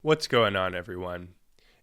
What's going on, everyone?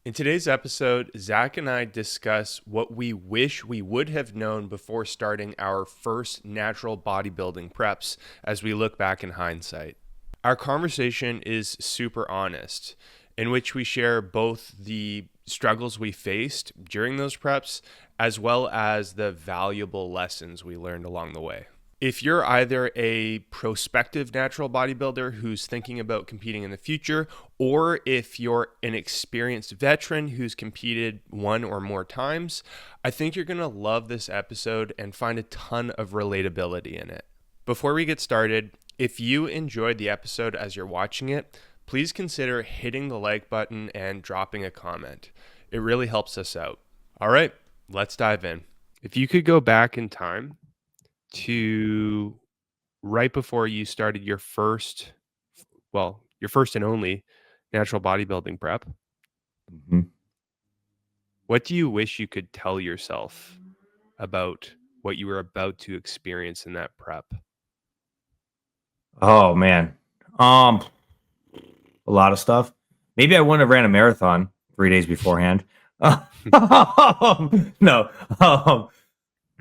In today's episode, Zach and I discuss what we wish we would have known before starting our first natural bodybuilding preps as we look back in hindsight. Our conversation is super honest, in which we share both the struggles we faced during those preps as well as the valuable lessons we learned along the way. If you're either a prospective natural bodybuilder who's thinking about competing in the future, or if you're an experienced veteran who's competed one or more times, I think you're going to love this episode and find a ton of relatability in it. Before we get started, if you enjoyed the episode as you're watching it, please consider hitting the like button and dropping a comment. It really helps us out. All right, let's dive in. If you could go back in time to right before you started your first and only natural bodybuilding prep, Mhm. what do you wish you could tell yourself about what you were about to experience in that prep? Oh man. Um, a lot of stuff. Maybe I wouldn't have ran a marathon 3 days beforehand. No.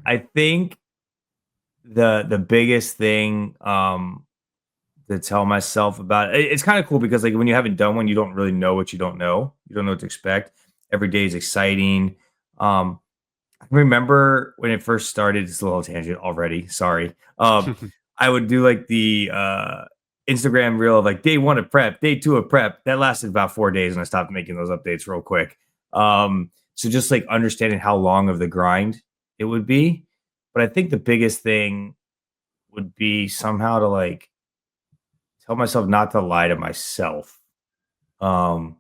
I think the biggest thing to tell myself about it's kind of cool because like when you haven't done one, you don't really know what you don't know. You don't know what to expect. Every day is exciting. Um, I remember when it first started, it's a little tangent already. Sorry. I would do like the Instagram reel of like day one of prep, day two of prep. That lasted about 4 days, and I stopped making those updates real quick. So just like understanding how long of the grind it would be. But I think the biggest thing would be somehow to like tell myself not to lie to myself. Um,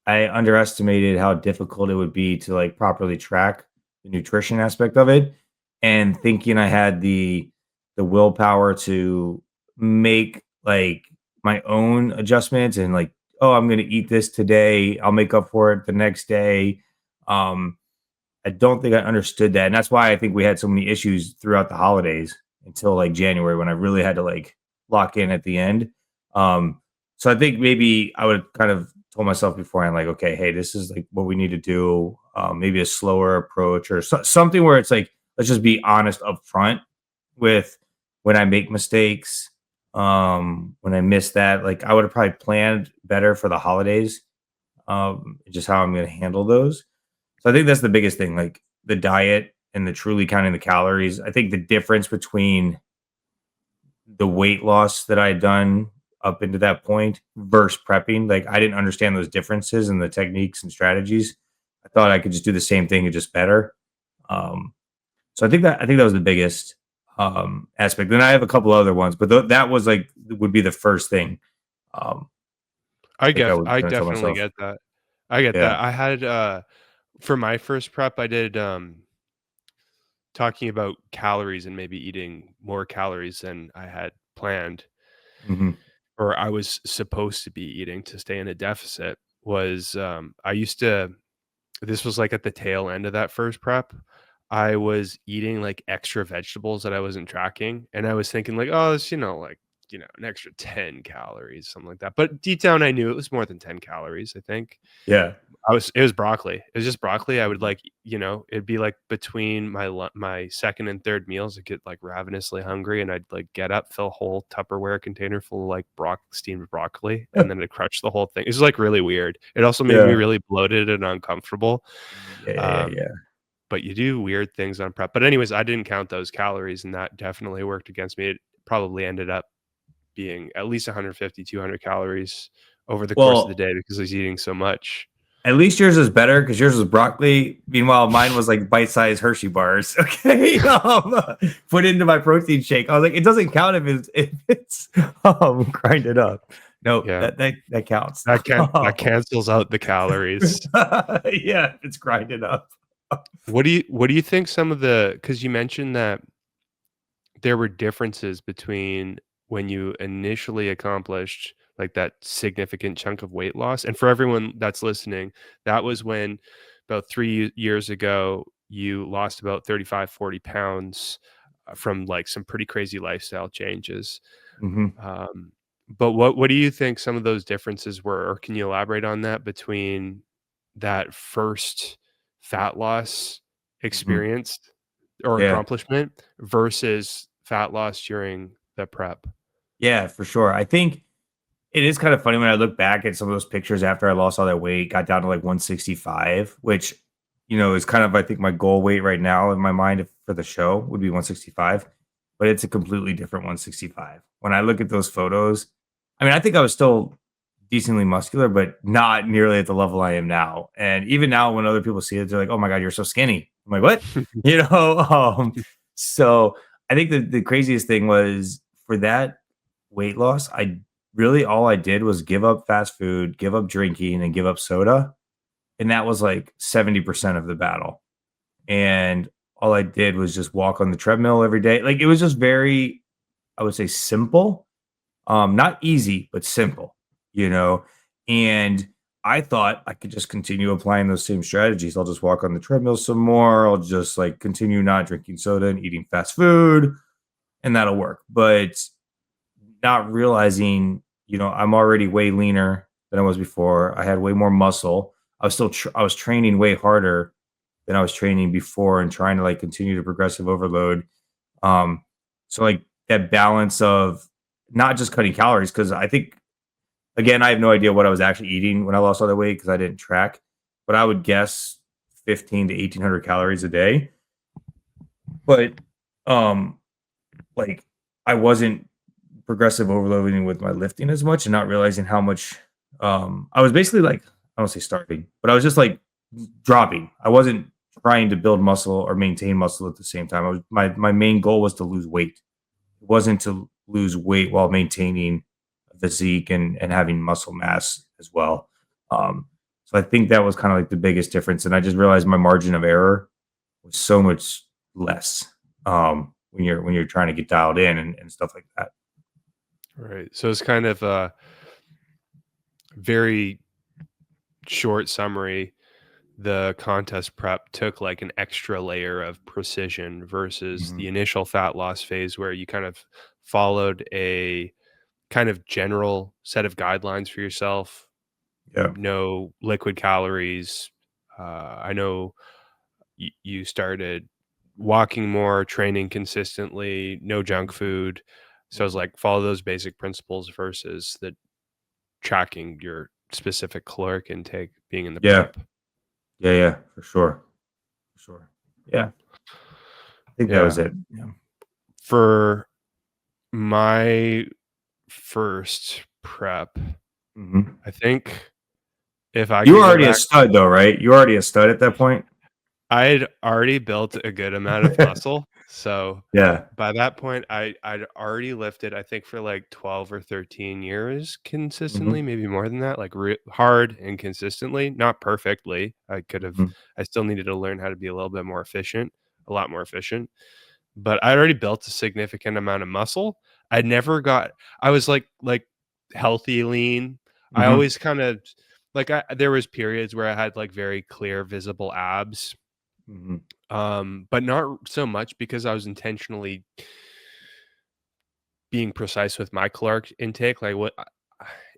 I underestimated how difficult it would be to like properly track the nutrition aspect of it, and thinking I had the willpower to make like my own adjustments and like, oh, I'm going to eat this today, I'll make up for it the next day. Um, I don't think I understood that, and that's why I think we had so many issues throughout the holidays until like January when I really had to like lock in at the end. Um, so I think maybe I would kind of told myself beforehand, like, okay, hey, this is like what we need to do. Maybe a slower approach or something where it's like, let's just be honest up front with when I make mistakes. When I miss that, like I would have probably planned better for the holidays, just how I'm going to handle those. So I think that's the biggest thing, like the diet and the truly counting the calories. I think the difference between the weight loss that I had done up into that point versus prepping, like I didn't understand those differences and the techniques and strategies. I thought I could just do the same thing and just better. Um, so I think that was the biggest aspect. Then I have a couple other ones, but that was like would be the first thing. Um, I I think I guess would I kind of tell definitely myself. get that. I get Yeah. that. I had for my first prep, I did talking about calories and maybe eating more calories than I had planned Hmm. or I was supposed to be eating to stay in a deficit was I used to this was like at the tail end of that first prep. I was eating like extra vegetables that I wasn't tracking. And I was thinking like, oh, it's, an extra 10 calories, something like that. But deep down, I knew it was more than 10 calories, I think. Yeah. It was broccoli. It was just broccoli. I would like, it'd be like between my second and third meals, I get like ravenously hungry and I'd like get up, fill a whole Tupperware container full of like steamed broccoli, and then I'd crush the whole thing. It was like really weird. It also made me Yeah. really bloated and uncomfortable. Yeah. Yeah. Um, Yeah. but you do weird things on prep. But anyways, I didn't count those calories and that definitely worked against me. It probably ended up being at least 150, 200 calories over the course of the Well, day because I was eating so much. at least yours is better because yours was broccoli. Meanwhile, mine was like bite-sized Hershey bars. Okay, put into my protein shake. I was like, it doesn't count if it's grinded up. No, Yeah. that counts. That cancels out the calories. Yeah, it's grinded up. What do you think some of the because you mentioned that there were differences between when you initially accomplished like that significant chunk of weight loss. And for everyone that's listening, that was when about 3 years ago, you lost about 35, 40 pounds from like some pretty crazy lifestyle changes. Hmm. Um, But what do you think some of those differences were, or can you elaborate on that between that first fat loss Mhm. experience or Yeah. accomplishment versus fat loss during the prep? Yeah, for sure. I think it is kind of funny when I look back at some of those pictures after I lost all that weight, got down to like 165, which, is kind of, I think, my goal weight right now in my mind for the show would be 165, but it's a completely different 165. When I look at those photos, I mean, I think I was still decently muscular, but not nearly at the level I am now. And even now, when other people see it, they're like, "Oh my God, you're so skinny." I'm like, "What?" You know? So I think the craziest thing was for that weight loss, really all I did was give up fast food, give up drinking, and give up soda, and that was like 70% of the battle. And all I did was just walk on the treadmill every day. Like, it was just very, I would say, simple. Not easy, but simple, you know? And I thought I could just continue applying those same strategies. I'll just walk on the treadmill some more. I'll just like continue not drinking soda and eating fast food, and that'll work. But not realizing, I'm already way leaner than I was before. I had way more muscle. I was training way harder than I was training before and trying to like continue to progressive overload. Um, so like that balance of not just cutting calories, because I think, again, I have no idea what I was actually eating when I lost all that weight because I didn't track, but I would guess 15 to 1800 calories a day. But um like I wasn't progressive overloading with my lifting as much and not realizing how much I was basically like, I don't say starving, but I was just like dropping. I wasn't trying to build muscle or maintain muscle at the same time. My main goal was to lose weight. It wasn't to lose weight while maintaining a physique and having muscle mass as well. Um, so I think that was kind of like the biggest difference. And I just realized my margin of error was so much less when you're trying to get dialed in and stuff like that. Right. So it's kind of a very short summary. The contest prep took like an extra layer of precision versus Mhm. the initial fat loss phase where you kind of followed a kind of general set of guidelines for yourself. Yeah. No liquid calories. I know you started walking more, training consistently, no junk Mhm. food. So it's Mhm. like follow those basic principles versus the tracking your specific caloric intake being in the Yeah. prep. Yeah, yeah, for sure. For sure. Yeah. I think that was Yeah. it. Yeah. For my first prep, Mhm. I think if I You were could go already a back, stud though, right? You were already a stud at that point? I'd already built a good amount of muscle. So Yeah. by that point, I'd already lifted, I think, for like 12 or 13 years consistently, Mhm. maybe more than that, like hard and consistently, not perfectly. Mhm. I still needed to learn how to be a little bit more efficient, a lot more efficient. But I already built a significant amount of muscle. I never got I was like healthy lean. I Mhm. always kind of like there was periods where I had like very clear visible abs, Mhm. but not so much because I was intentionally being precise with my caloric intake. Like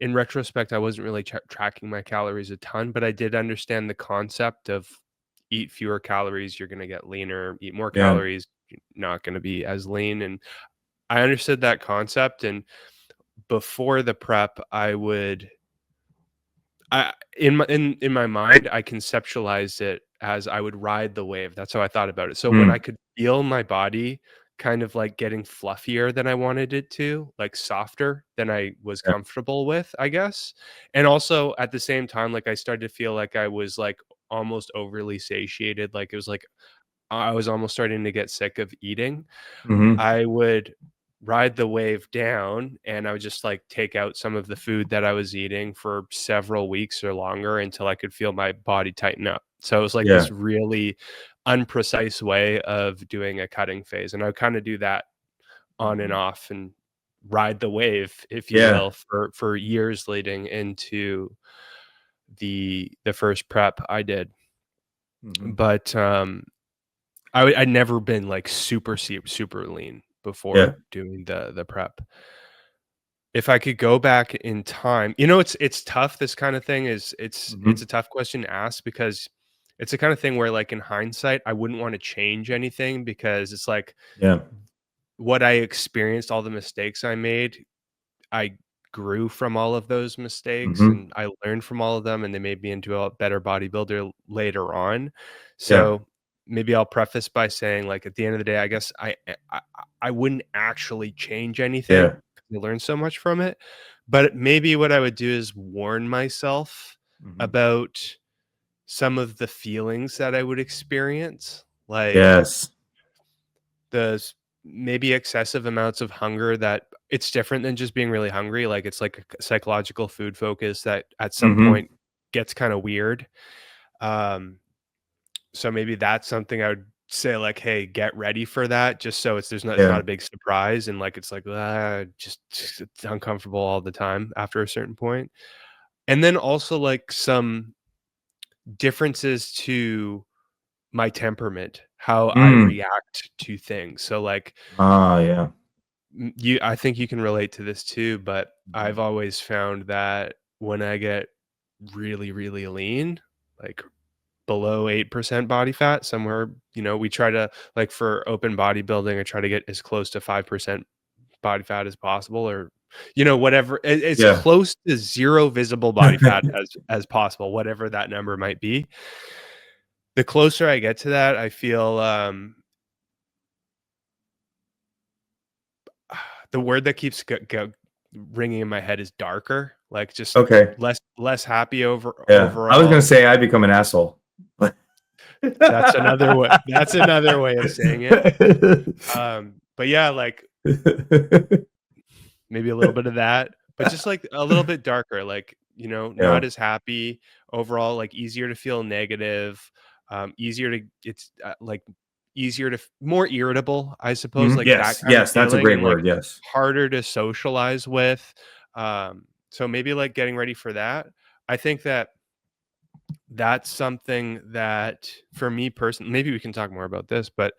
in retrospect, I wasn't really tracking my calories a ton, but I did understand the concept of eat fewer calories, you're going to get leaner, eat more Yeah. calories, you're not going to be as lean. And I understood that concept, and before the prep, I in my mind, I conceptualized it as I would ride the wave. That's how I thought about it. So when I Mm. could feel my body kind of like getting fluffier than I wanted it to, like softer than I was Yeah. comfortable with, I guess. And also at the same time, like I started to feel like I was like almost overly satiated. Like it was like I was almost starting to get sick of eating. Mhm. I would ride the wave down and I would just like take out some of the food that I was eating for several weeks or longer until I could feel my body tighten up. So it was like Yeah. this really unprecise way of doing a cutting phase. And I would kind of do that on and Mhm. off and ride the wave, if you Yeah. will, for years leading into the first prep I did. Mhm. But I'd never been like super lean Yeah. before doing the prep. If I could go back in time, it's tough. This kind of thing is it's Mhm. a tough question to ask because it's the kind of thing where, like, in hindsight, I wouldn't want to change anything because it's like Yeah. what I experienced, all the mistakes I made, I grew from all of those mistakes Mhm. and I learned from all of them and they made me into a better bodybuilder later on. Yeah. So maybe I'll preface by saying, like, at the end of the day, I guess I wouldn't actually change anything Yeah. 'cause I learned so much from it. But maybe what I would do is warn myself Mhm. about some of the feelings that I would experience. Like Yes. maybe excessive amounts of hunger that it's different than just being really hungry, like, it's like a psychological food focus that at some Mhm. point gets kinda weird, um, so maybe that's something I would say, like, "Hey, get ready for that," just so it's not Yeah. a big surprise and, like, it's like, just it's uncomfortable all the time after a certain point, and then also, like, some differences to my temperament, how I Mm. react to things, so, like, Ah, yeah. I think you can relate to this too, but Mhm. I've always found that when I get really, really lean, like below 8% body fat, somewhere, we try to, like, for open bodybuilding, I try to get as close to 5% body fat as possible, or, whatever, as Yeah. close to zero visible body fat as possible, whatever that number might be. The closer I get to that, I feel, the word that keeps ringing in my head is darker, like, just Okay. less happy Yeah. I was gonna overall. say I become an asshole, but That's another way of saying it. But yeah, like, maybe a little bit of that, but just, like, a little bit darker, like, Yeah. not as happy overall, like, easier to feel negative, easier to it's, like, easier to more irritable, I suppose, Mhm. like, that Yes. kind of Yes. That's a feeling, great and, like, word. Yes. harder to socialize with, so maybe, like, getting ready for that. I think that's something that, for me personally, maybe we can talk more about this, but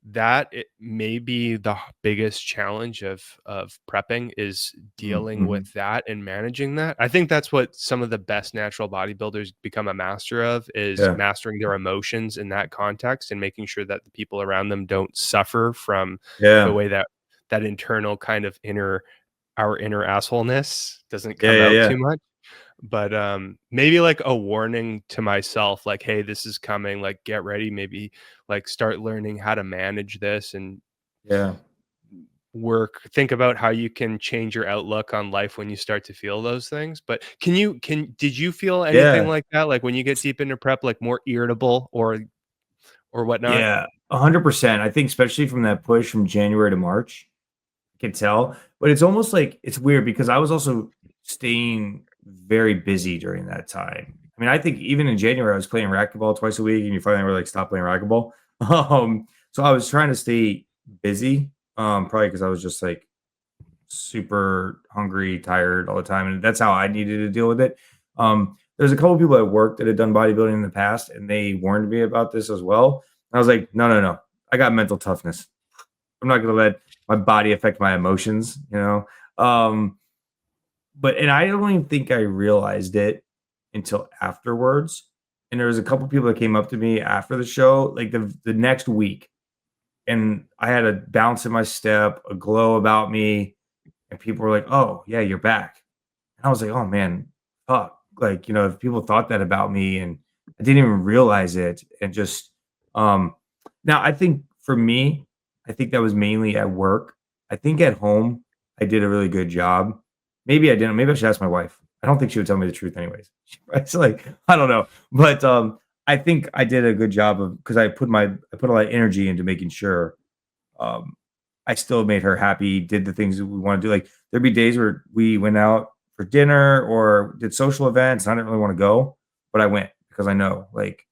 that it may be the biggest challenge of prepping is dealing Mhm. with that and managing that. I think that's what some of the best natural bodybuilders become a master of, is Yeah. mastering their emotions in that context and making sure that the people around them don't suffer from the Yeah. way that internal kind of our inner assholeness doesn't Yeah. come Yeah. out too Yeah. much. But, maybe like a warning to myself, like, "Hey, this is coming, like, get ready." Maybe, like, start learning how to manage this and Yeah. think about how you can change your outlook on life when you start to feel those things. But did you feel anything Yeah. like that? Like, when you get deep into prep, like, more irritable or whatnot? Yeah. 100%. I think especially from that push from January to March, I can tell, but it's almost like it's weird because I was also staying very busy during that time. I mean, I think even in January, I was playing racquetball twice a week, and you finally were like, stop playing racquetball. So I was trying to stay busy, probably because I was just like super hungry, tired all the time, and that's how I needed to deal with it. There's a couple people at work that had done bodybuilding in the past, and they warned me about this as well. I was like, no, no, no, I got mental toughness. I'm not gonna let my body affect my emotions, you know? Um, but and I don't even think I realized it until afterwards. And there was a couple people that came up to me after the show, like the next week, and I had a bounce in my step, a glow about me, and people were like, "Oh, yeah, you're back." And I was like, "Oh man, fuck!" Like, if people thought that about me, and I didn't even realize it, and just um, now I think for me, I think that was mainly at work. I think at home, I did a really good job. Maybe I didn't. Maybe I should ask my wife. I don't think she would tell me the truth, anyways. It's like I don't know, but I think I did a good job of because I put a lot of energy into making sure um, I still made her happy, did the things that we wanna do, like, there'd be days where we went out for dinner or did social events, and I didn't really wanna go, but I went because I know, like,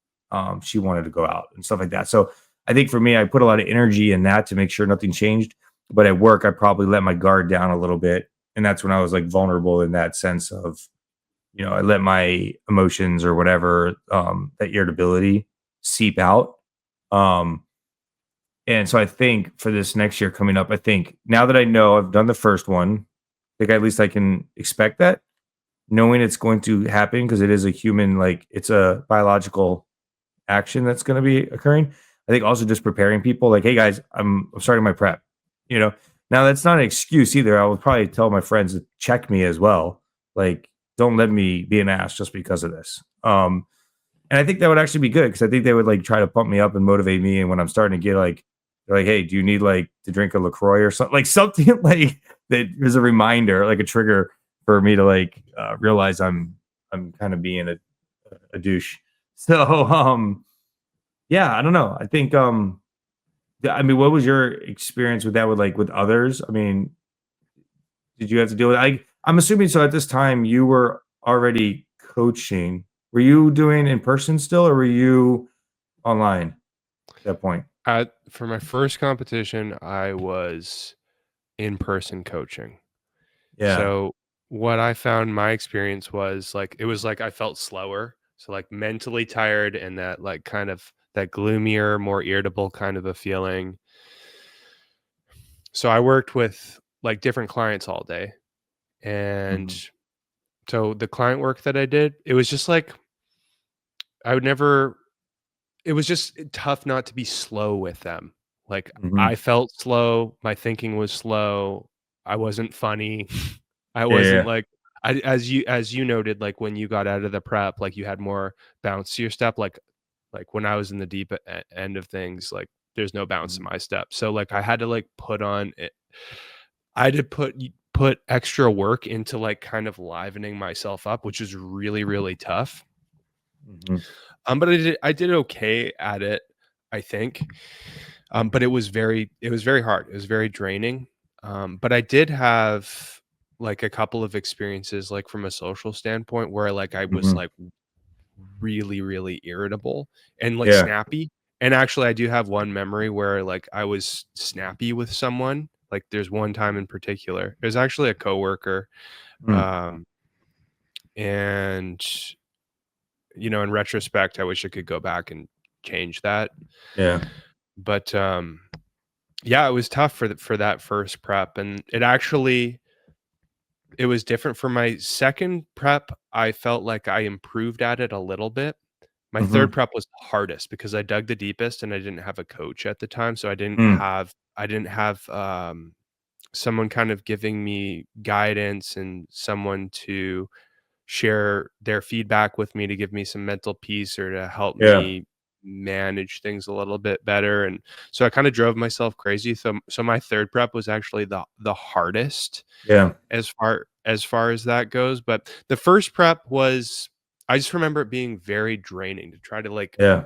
she wanted to go out and stuff like that, so, I think for me, I put a lot of energy in that to make sure nothing changed, but at work, I probably let my guard down a little bit, and that's when I was, like, vulnerable in that sense of, I let my emotions or whatever, that irritability seep out, um and so I think for this next year coming up, I think now that I know I've done the first one, like at least I can expect that, knowing it's going to happen because it is a human, like it's a biological action that's going to be occurring. I think also just preparing people like, hey guys, I'm starting my prep. You know, now that's not an excuse either. I would probably tell my friends to check me as well. Like, don't let me be an ass just because of this. And I think that would actually be good because I think they would like try to pump me up and motivate me. And when I'm starting to get like, they're like, hey, do you need like to drink a LaCroix or something? Like something like that is a reminder, like a trigger for me to like realize I'm kind of being a douche. So yeah, I don't know. I think I mean, what was your experience with that with like with others? I mean, did you have to deal with I'm assuming so at this time you were already coaching. Were you doing in person still or were you online at that point? For my first competition, I was in-person coaching. Yeah. So what I found my experience was like it was like I felt slower, so like mentally tired and that like kind of that gloomier, more irritable kind of a feeling. So I worked with like different clients all day. And Mhm. so the client work that I did, it was just like I would never it was just tough not to be slow with them. Like I Mhm. felt slow, my thinking was slow, I wasn't funny. I Yeah, wasn't yeah. like as you noted, like when you got out of the prep, like you had more bounce to your step. Like when I was in the deep end of things, like there's no bounce in Mhm. my step. So like I had to like put on it. I had to put extra work into like kind of livening myself up, which is really really tough. Mhm. But I did okay at it, I think. But it was very hard. It was very draining. But I did have like a couple of experiences like from a social standpoint where like I was Mhm. like really, really irritable and like Yeah. snappy. And actually I do have one memory where like I was snappy with someone. Like there's one time in particular. It was actually a coworker. Mm. Um, and in retrospect, I wish I could go back and change that. Yeah. But yeah, it was tough for that first prep, and it was different for my second prep. I felt like I improved at it a little bit. My third Mhm. prep was the hardest because I dug the deepest and I didn't have a coach at the time, so Mm. I didn't have someone kind of giving me guidance and someone to share their feedback with me to give me some mental peace or to help Yeah. me manage things a little bit better. And so I kind of drove myself crazy. So my third prep was actually the hardest Yeah. as far as that goes. But the first prep was, I just remember it being very draining to try to like Yeah.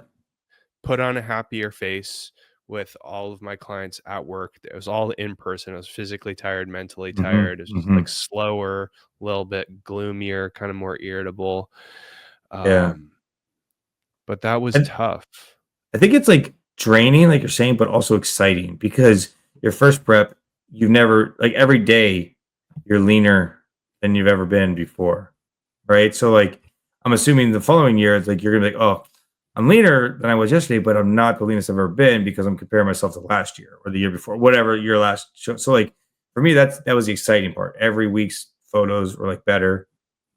put on a happier face with all of my clients at work. It was all in person. I was physically tired, mentally Mhm. tired. It's just like Mhm. slower, a little bit gloomier, kind of more irritable. Yeah. Um, but that was And tough. I think it's like draining, like you're saying, but also exciting because your first prep, you've never like every day you're leaner than you've ever been before. Right. So like I'm assuming the following year, it's like you're gonna be like, oh, I'm leaner than I was yesterday, but I'm not the leanest I've ever been because I'm comparing myself to last year or the year before, whatever your last show. So like for me, that was the exciting part. Every week's photos were like better.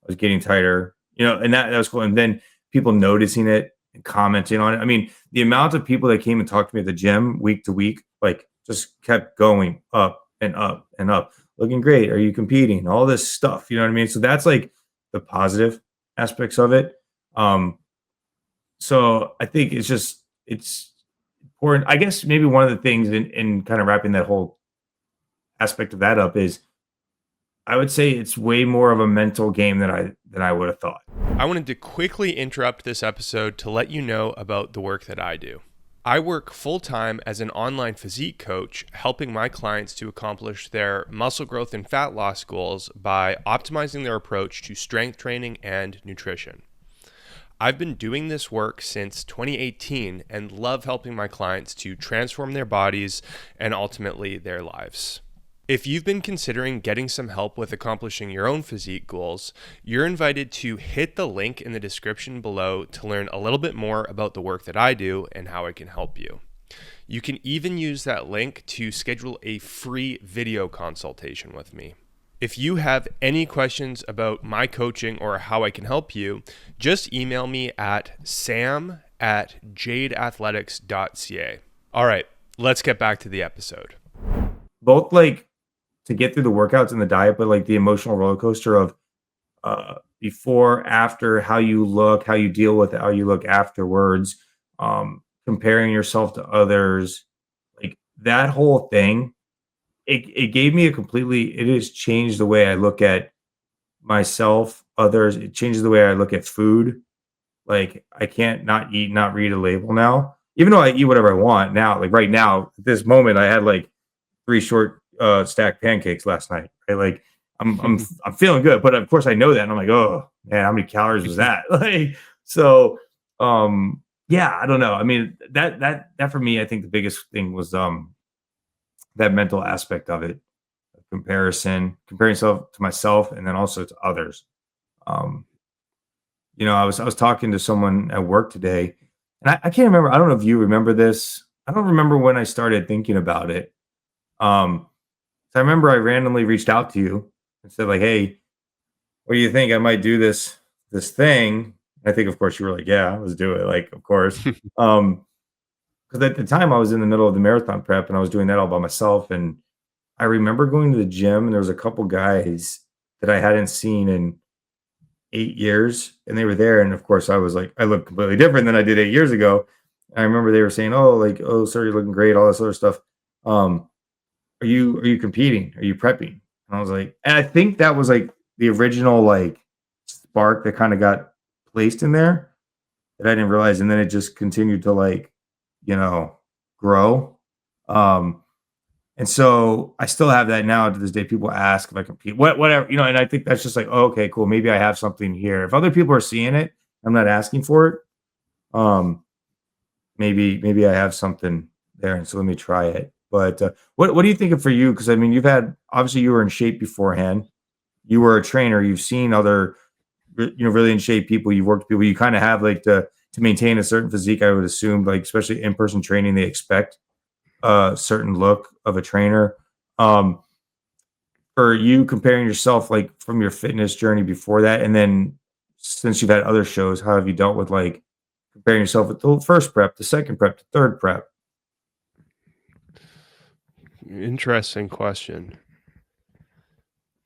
I was getting tighter, and that was cool. And then people noticing it and commenting on it. I mean, the amount of people that came and talked to me at the gym week to week, like just kept going up and up and up. Looking great. Are you competing? All this stuff. You know what I mean? So that's like the positive aspects of it. Um, so I think it's important. I guess maybe one of the things in kind of wrapping that whole aspect of that up is I would say it's way more of a mental game than I would have thought. I wanted to quickly interrupt this episode to let you know about the work that I do. I work full time as an online physique coach, helping my clients to accomplish their muscle growth and fat loss goals by optimizing their approach to strength training and nutrition. I've been doing this work since 2018 and love helping my clients to transform their bodies and ultimately their lives. If you've been considering getting some help with accomplishing your own physique goals, you're invited to hit the link in the description below to learn a little bit more about the work that I do and how I can help you. You can even use that link to schedule a free video consultation with me. If you have any questions about my coaching or how I can help you, just email me at sam@jadeathletics.ca. All right, let's get back to the episode. Both like to get through the workouts and the diet, but like the emotional roller coaster of before, after, how you look, how you deal with it, how you look afterwards, comparing yourself to others, like that whole thing. It gave me a completely. It has changed the way I look at myself, others. It changes the way I look at food. Like I can't not eat, not read a label now. Even though I eat whatever I want now, like right now, at this moment, I had like 3 short, stacked pancakes last night, right? Like, I'm feeling good, but of course I know that, and I'm like, "Oh, man, how many calories was that?" Like, so, yeah, I don't know. I mean, that for me, I think the biggest thing was, that mental aspect of it, comparing yourself to myself and then also to others. Um, I was talking to someone at work today, and I can't remember. I don't know if you remember this. I don't remember when I started thinking about it. Um, so I remember I randomly reached out to you and said, like, "Hey, what do you think? I might do this thing." I think, of course, you were like, "Yeah, let's do it." Like, of course. Um, because at the time I was in the middle of the marathon prep and I was doing that all by myself. And I remember going to the gym and there was a couple guys that I hadn't seen in 8 years, and they were there. And of course, I was like, I look completely different than I did 8 years ago. I remember they were saying, "Oh, like, oh, sir, you're looking great," all this other stuff. Um, are you competing? Are you prepping? And I was like, and I think that was like the original like spark that kind of got placed in there that I didn't realize, and then it just continued to like, you know, grow. Um, and so I still have that now to this day. People ask if I compete, whatever, and I think that's just like, oh, okay, cool. Maybe I have something here. If other people are seeing it, I'm not asking for it. Um, maybe I have something there, and so let me try it. But what do you think of for you? Because I mean, you've had obviously you were in shape beforehand. You were a trainer. You've seen other, really in shape people. You've worked with people. You kind of have like to maintain a certain physique. I would assume, like especially in person training, they expect a certain look of a trainer. Um, for you comparing yourself like from your fitness journey before that, and then since you've had other shows, how have you dealt with like comparing yourself with the first prep, the second prep, the third prep? Interesting question.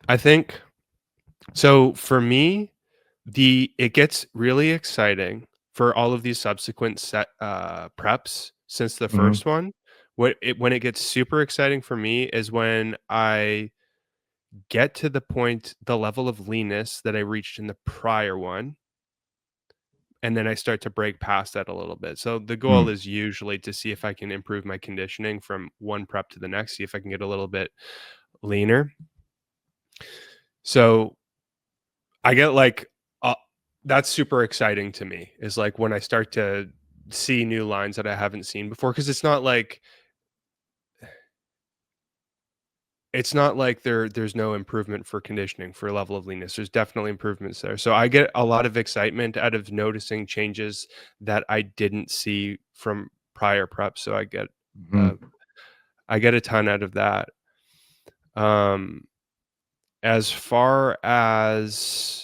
I think so for me, it gets really exciting for all of these subsequent preps since the Mhm, first one. When it gets super exciting for me is when I get to the level of leanness that I reached in the prior one, and then I start to break past that a little bit. So the goal mm, is usually to see if I can improve my conditioning from one prep to the next, see if I can get a little bit leaner. So I get like, that's super exciting to me is like when I start to see new lines that I haven't seen before. Cause it's not like there's no improvement for conditioning for level of leanness. There's definitely improvements there. So I get a lot of excitement out of noticing changes that I didn't see from prior preps. So uh, mhm, I get a ton out of that. Um, as far as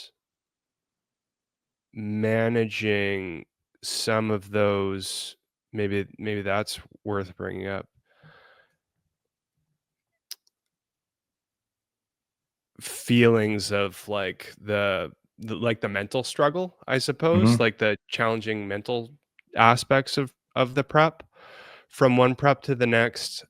managing some of those, maybe that's worth bringing up. Feelings of like the mental struggle, I suppose, mhm, like the challenging mental aspects of the prep from one prep to the next.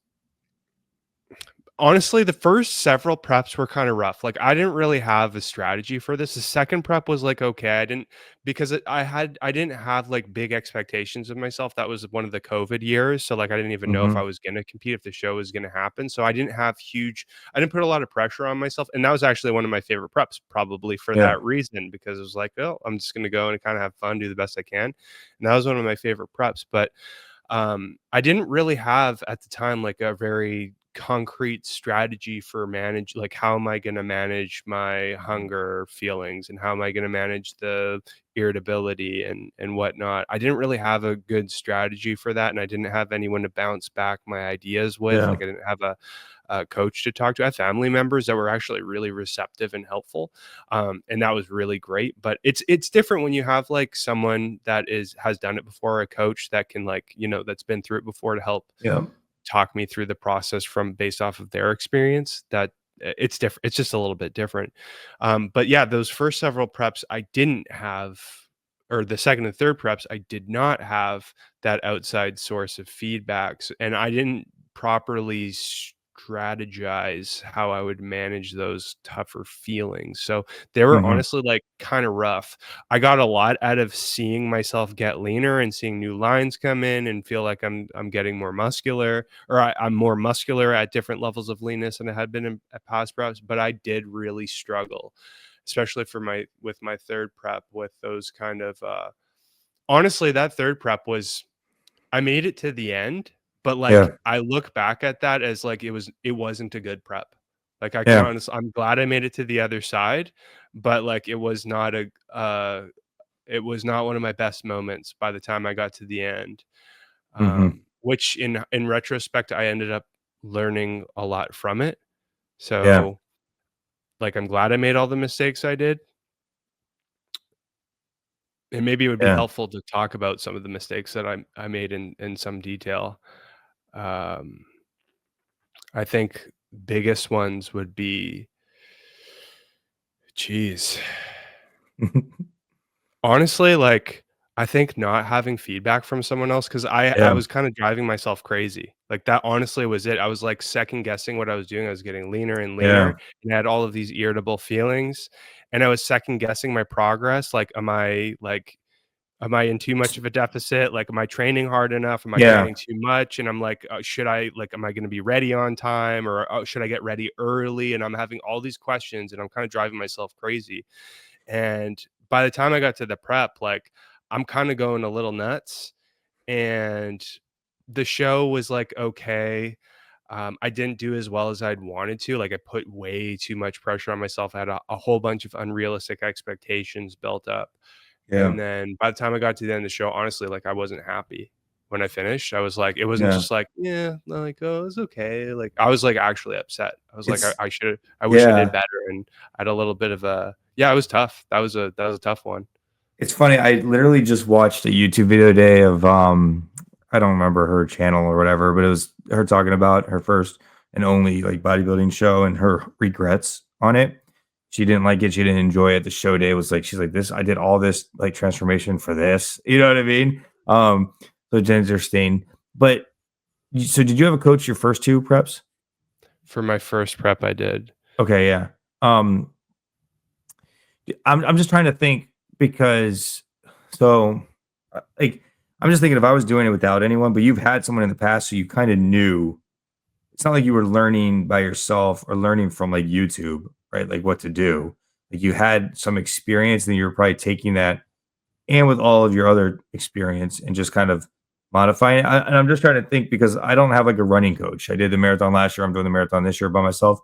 Honestly, the first several preps were kinda rough, like, I didn't really have a strategy for this. The second prep was, like, okay, I didn't because I didn't have, like, big expectations of myself. That was one of the COVID years, so, like, I didn't even know if I mhm. was gonna compete, if the show was gonna happen, so I didn't put a lot of pressure on myself, and that was actually one of my favorite preps, probably for Yeah. that reason, because it was like, "Oh, I'm just gonna go and kinda have fun, do the best I can," and that was one of my favorite preps, but I didn't really have at the time like a very concrete strategy for manage, like, how am I going to manage my hunger feelings, and how am I going to manage the irritability and whatnot. I didn't really have a good strategy for that, and I didn't have anyone to bounce back my ideas with. Yeah. Like, I didn't have a coach to talk to. I had family members that were actually really receptive and helpful, and that was really great. But it's different when you have like someone that has done it before, a coach that can, like, that's been through it before, to help Yeah. talk me through the process from based off of their experience. That it's different. It's just a little bit different. But yeah, those first several preps I didn't have, or the second and third preps, I did not have that outside source of feedbacks, and I didn't properly strategize how I would manage those tougher feelings. So they were Hmm. honestly like kind of rough. I got a lot out of seeing myself get leaner and seeing new lines come in and feel like I'm getting more muscular, or I'm more muscular at different levels of leanness than I had been at past preps. But I did really struggle, especially for my third prep, with those kind of honestly, that third prep was, I made it to the end, but, like, Yeah. I look back at that as, like, it wasn't a good prep. Like, I can Yeah. honestly, I'm glad I made it to the other side, but, like, it was not one of my best moments by the time I got to the end, Hmm. which in retrospect, I ended up learning a lot from it. Yeah. So, like, I'm glad I made all the mistakes I did, and maybe it would be Yeah. helpful to talk about some of the mistakes that I made in some detail. Um I think biggest ones would be, geez, honestly, like, I think not having feedback from someone else, because I Yeah. was kinda driving myself crazy. Like, that honestly was it. I was, like, second guessing what I was doing. I was getting leaner and Yeah. leaner, and I had all of these irritable feelings, and I was second guessing my progress. Like, am I in too much of a deficit? Like, am I training hard enough? Am I Yeah. training too much? And I'm like, should I, like, am I going to be ready on time, or should I get ready early? And I'm having all these questions, and I'm kind of driving myself crazy. And by the time I got to the prep, like, I'm kind of going a little nuts. And the show was like, okay. I didn't do as well as I'd wanted to. Like, I put way too much pressure on myself. I had a whole bunch of unrealistic expectations built up. Yeah. And then by the time I got to the end of the show, honestly, like, I wasn't happy when I finished. I was like, it wasn't Yeah. just like, yeah, like, oh, it's okay. Like, I was like actually upset. I was like, It's I should, I wish I did yeah. better. And I had a little bit of a, yeah, it was tough. That was a tough one. It's funny. I literally just watched a YouTube video today of I don't remember her channel or whatever, but it was her talking about her first and only like bodybuilding show and her regrets on it. She didn't like it. She didn't enjoy it. The show day was like, she's like, this, I did all this like transformation for this. You know what I mean? So it's interesting. But so did you have a coach your first two preps? For my first prep, I did. Okay, yeah. Um, I'm just trying to think because so like I'm just thinking if I was doing it without anyone, but you've had someone in the past, so you kind of knew. It's not like you were learning by yourself or learning from like YouTube, right? Like what to do. Like you had some experience, and you were probably taking that and with all of your other experience and just kind of modifying it. And I'm just trying to think because I don't have like a running coach. I did the marathon last year. I'm doing the marathon this year by myself.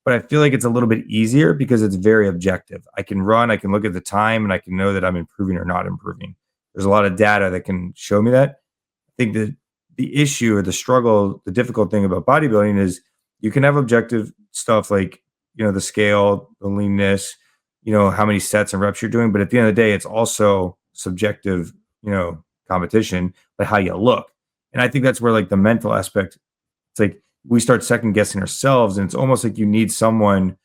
But I feel like it's a little bit easier because it's very objective. I can run, I can look at the time, and I can know that I'm improving or not improving. There's a lot of data that can show me that. I think that the issue or the struggle, the difficult thing about bodybuilding is you can have objective stuff like, the scale, the leanness, how many sets and reps you're doing. But at the end of the day, it's also subjective, competition, like how you look. And I think that's where like the mental aspect, it's like we start second guessing ourselves, and it's almost like you need someone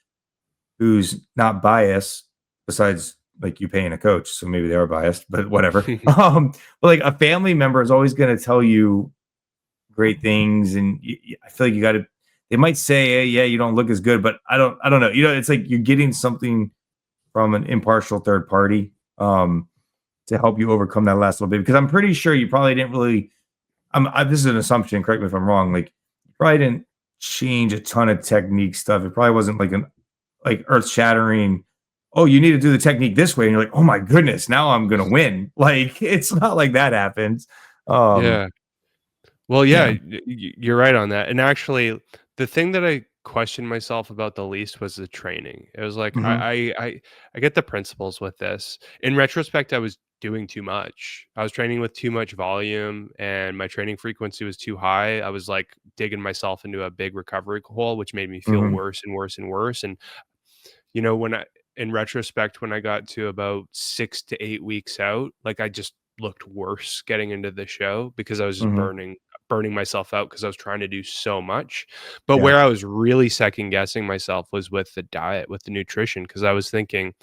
who's not biased besides like you paying a coach, so maybe they are biased, but whatever. But like a family member is always going to tell you great things, and I feel like you got to. They might say, "Hey, yeah, you don't look as good," but I don't know. It's like you're getting something from an impartial third party to help you overcome that last little bit. Because I'm pretty sure you probably didn't really. This is an assumption. Correct me if I'm wrong. Like, you probably didn't change a ton of technique stuff. It probably wasn't like an like earth shattering. Oh, you need to do the technique this way, and you're like, oh my goodness, now I'm gonna win. Like, it's not like that happens. Um, Yeah. Well, yeah, yeah, you're right on that. And actually, The thing that I questioned myself about the least was the training. It was like Mhm. I get the principles with this. In retrospect, I was doing too much. I was training with too much volume and my training frequency was too high. I was like digging myself into a big recovery hole, which made me feel Mhm. worse and worse and worse. And you know, when I in retrospect, when I got to about 6 to 8 weeks out, like, I just looked worse getting into the show because I was just Mhm. burning myself out because I was trying to do so much. But Yeah. where I was really second guessing myself was with the diet, with the nutrition, because I was thinking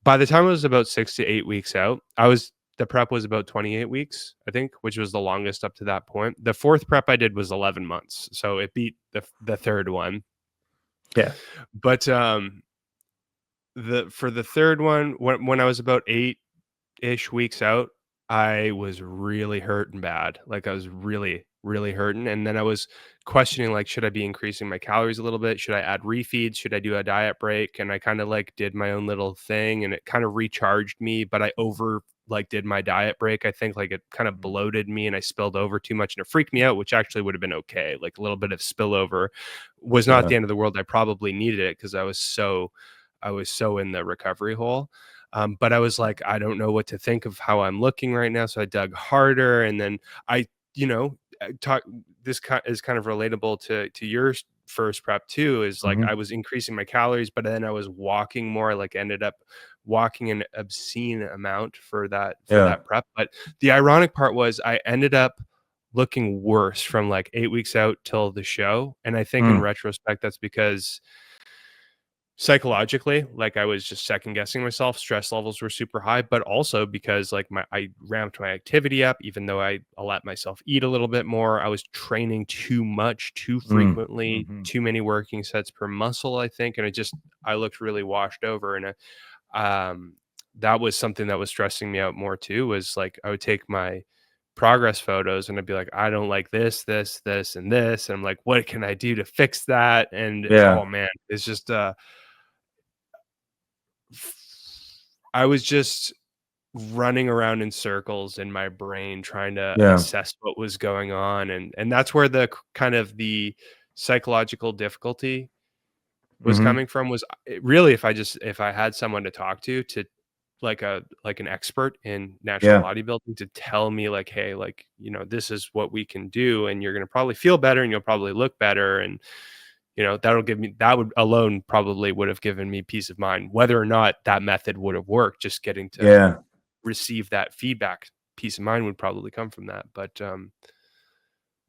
by the time I was about 6 to 8 weeks out, the prep was about 28 weeks, I think, which was the longest up to that point. The 4th prep I did was 11 months, so it beat the 3rd one. Yeah. But, the for the 3rd one, when I was about 8-ish weeks out, I was really hurting bad. Like, I was really, really hurting, and then I was questioning, like, should I be increasing my calories a little bit? Should I add refeeds? Should I do a diet break? And I kinda, like, did my own little thing, and it kinda recharged me, but I did my diet break. I think, like, it kinda Mhm. bloated me, and I spilled over too much, and it freaked me out, which actually would have been okay. Like, a little bit of spillover was not Yeah. the end of the world. I probably needed it because I was so in the recovery hole. But I was like, I don't know what to think of how I'm looking right now. So I dug harder, and then I, you know, talk. Is kind of relatable to your first prep too. Is like I Mhm. was increasing my calories, but then I was walking more. Like ended up walking an obscene amount for Yeah. that prep. But the ironic part was I ended up looking worse from like 8 weeks out till the show, and I think in Mm. retrospect that's because psychologically, like, I was just second guessing myself, stress levels were super high, but also because, like, my I ramped my activity up even though I let myself eat a little bit more, I was training too much, too Mm. frequently, Mhm. too many working sets per muscle, I think, and I looked really washed over, and, that was something that was stressing me out more too, was, like, I would take my progress photos and I'd be like, "I don't like this, this, this, and this," and I'm like, "What can I do to fix that?" And, oh, Yeah. man, it's just, I was just running around in circles in my brain trying to Yeah. assess what was going on, and that's where kind of the psychological difficulty was Mhm. coming from was, really if I had someone to talk to like an expert in natural Yeah. bodybuilding to tell me like, "Hey, like, you know, this is what we can do, and you're gonna probably feel better, and you'll probably look better," and you know, that would alone probably would have given me peace of mind. Whether or not that method would have worked, just getting to Yeah. receive that feedback, peace of mind would probably come from that. But,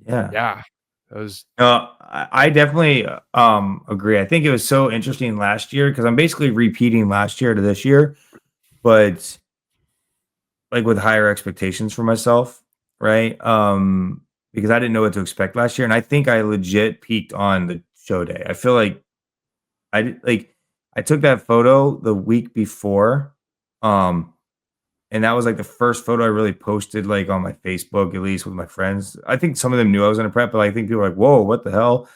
Yeah. yeah, that was I definitely, agree. I think it was so interesting last year because 'cause I'm basically repeating last year to this year, but, like, with higher expectations for myself, right? Because I didn't know what to expect last year, and I think I legit peaked on the show day. I feel like I took that photo the week before, um, and that was, like, the first photo I really posted, like, on my Facebook, at least with my friends. I think some of them knew I was in a prep, but I think people were like, "Whoa, what the hell?"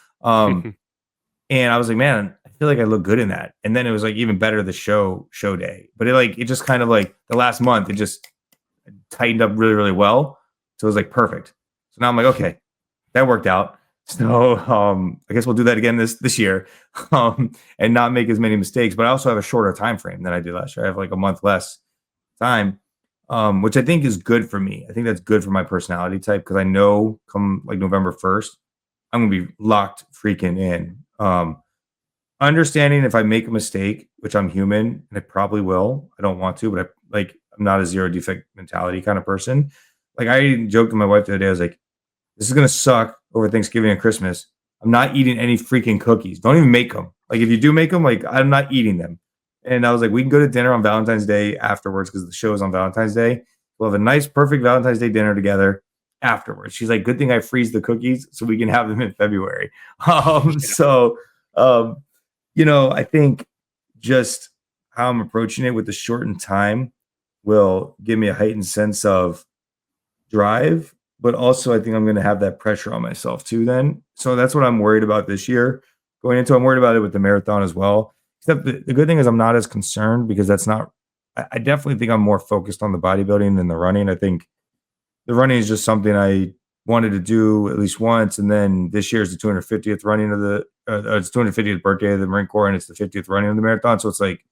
And I was like, "Man, I feel like I look good in that." And then it was, like, even better the show day. But it just kind of, like, the last month, it just tightened up really, really well. So it was, like, perfect. So now I'm like, "Okay, that worked out." So, I guess we'll do that again this year, and not make as many mistakes, but I also have a shorter time frame than I did last year. I have, like, a month less time, which I think is good for me. I think that's good for my personality type because I know come, like, November 1st, I'm gonna be locked freaking in. Understanding if I make a mistake, which I'm human and I probably will. I don't want to, but I'm not a zero defect mentality kind of person. Like I joked with my wife the other day, I was like, "This is gonna suck over Thanksgiving and Christmas. I'm not eating any freaking cookies. Don't even make them. Like if you do make them, like I'm not eating them." And I was like, "We can go to dinner on Valentine's Day afterwards because the show is on Valentine's Day. We'll have a nice, perfect Valentine's Day dinner together afterwards." She's like, "Good thing I freeze the cookies so we can have them in February." So um, I think just how I'm approaching it with the shortened time will give me a heightened sense of drive, but also I think I'm gonna have that pressure on myself too then. So that's what I'm worried about this year going into. I'm worried about it with the marathon as well. Except the good thing is I'm not as concerned because that's not I definitely think I'm more focused on the bodybuilding than the running. I think the running is just something I wanted to do at least once. And then this year is the 250th running of it's 250th birthday of the Marine Corps, and it's the 50th running of the marathon. So it's like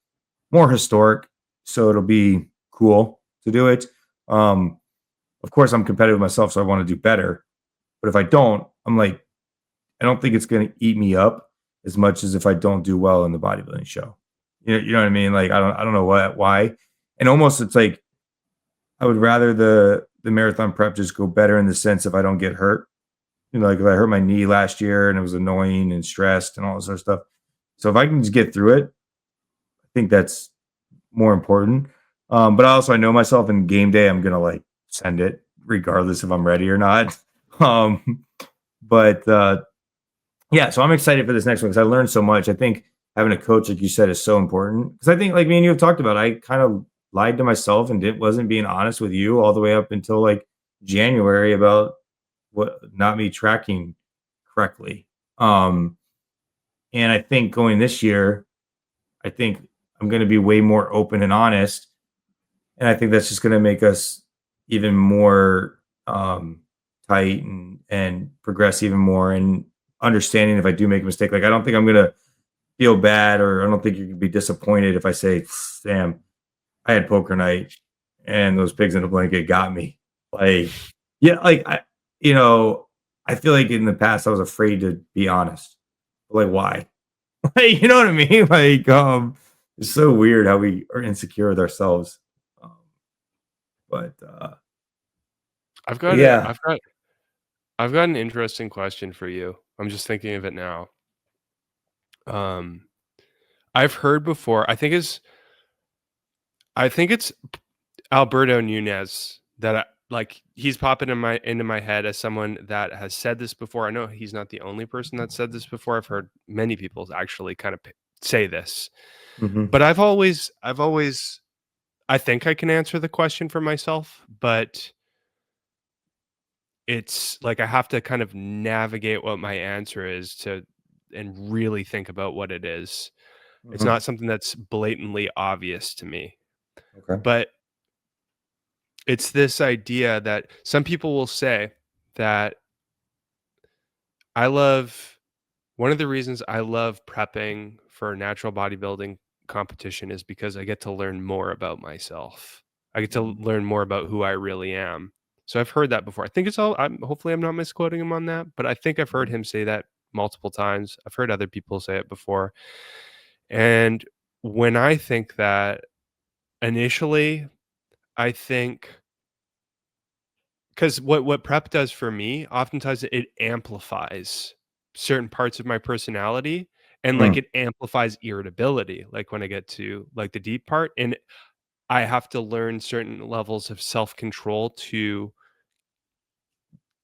more historic. So it'll be cool to do it. Of course, I'm competitive myself, so I want to do better. But if I don't, I'm like, I don't think it's going to eat me up as much as if I don't do well in the bodybuilding show. You know what I mean? Like I don't know why. And almost it's like I would rather the marathon prep just go better in the sense if I don't get hurt. Like if I hurt my knee last year and it was annoying and stressed and all this other stuff. So if I can just get through it, I think that's more important. But also I know myself, and game day I'm gonna like send it regardless if I'm ready or not. Um, but yeah, so I'm excited for this next one because I learned so much. I think having a coach, like you said, is so important because I think, like me and you have talked about, I kind of lied to myself and wasn't being honest with you all the way up until like January about what not me tracking correctly. And I think going this year, I think I'm going to be way more open and honest, and I think that's just going to make us even more tight and progress even more, and understanding if I do make a mistake. Like I don't think I'm going to feel bad, or I don't think you can be disappointed if I say, Sam, I had poker night and those pigs in a blanket got me. Like, yeah, like I feel like in the past I was afraid to be honest. Like, why? Like, you know what I mean? Like, it's so weird how we are insecure with ourselves. Um, but I've got a, yeah. I've got an interesting question for you. I'm just thinking of it now. Um, I've heard before. I think it's Alberto Nunez that like he's popping into my head as someone that has said this before. I know he's not the only person that said this before. I've heard many people actually kind of say this, Hmm. but I've always I think I can answer the question for myself, but it's like I have to kind of navigate what my answer is to and really think about what it is. It's Hmm. not something that's blatantly obvious to me, Okay. but it's this idea that some people will say that I love one of the reasons I love prepping for natural bodybuilding competition is because I get to learn more about myself. I get to Mhm. learn more about who I really am. So I've heard that before. I think it's all hopefully I'm not misquoting him on that, but I think I've heard Mhm. him say that multiple times. I've heard other people say it before. And when I think that initially, I think because what prep does for me, oftentimes it amplifies certain parts of my personality, and, like, Mm. it amplifies irritability, like, when I get to, like, the deep part, and I have to learn certain levels of self-control to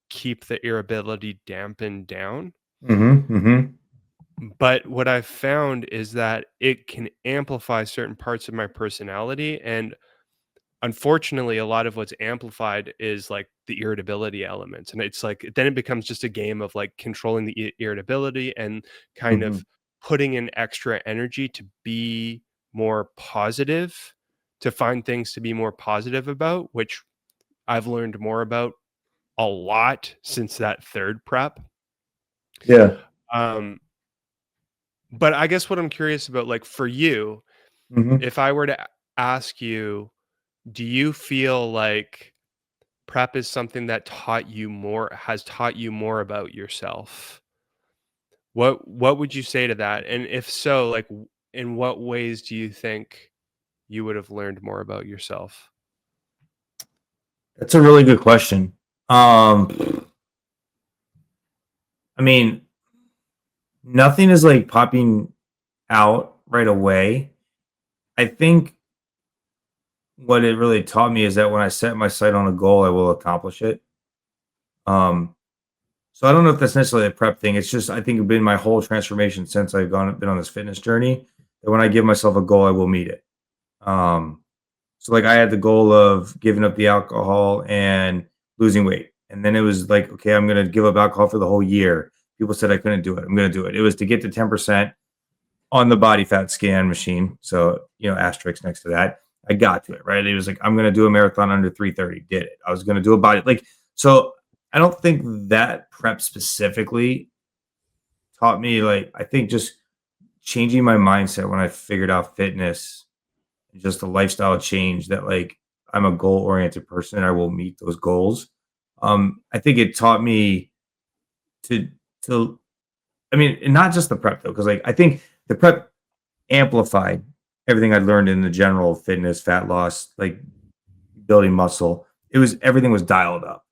keep the irritability dampened down, Mhm. Mhm. but what I've found is that it can amplify certain parts of my personality, and unfortunately, a lot of what's amplified is, like, the irritability elements, and it's like then it becomes just a game of, like, controlling the irritability and kind Mhm. of putting in extra energy to be more positive, to find things to be more positive about, which I've learned more about a lot since that 3rd prep. Yeah. Um, but I guess what I'm curious about, like, for you, Mhm. if I were to ask you, do you feel like prep is something that taught you more about yourself? What would you say to that? And if so, like, in what ways do you think you would have learned more about yourself? That's a really good question. I mean, nothing is like popping out right away. I think what it really taught me is that when I set my sight on a goal, I will accomplish it. Um, so I don't know if that's necessarily a prep thing. It's just I think it's been my whole transformation since I've been on this fitness journey that when I give myself a goal, I will meet it. Um, so like I had the goal of giving up the alcohol and losing weight. And then it was like, okay, I'm gonna give up alcohol for the whole year. People said I couldn't do it. I'm gonna do it. It was to get to 10% on the body fat scan machine. So, asterisk next to that. I got to it, right? It was like, I'm gonna do a marathon under 3:30. Did it. I was gonna do a body so I don't think that prep specifically taught me, like, I think just changing my mindset when I figured out fitness, just a lifestyle change that, like, I'm a goal-oriented person and I will meet those goals. I think it taught me to to I mean, and not just the prep though, because like I think the prep amplified everything I learned in the general fitness, fat loss, like building muscle. It was everything was dialed up.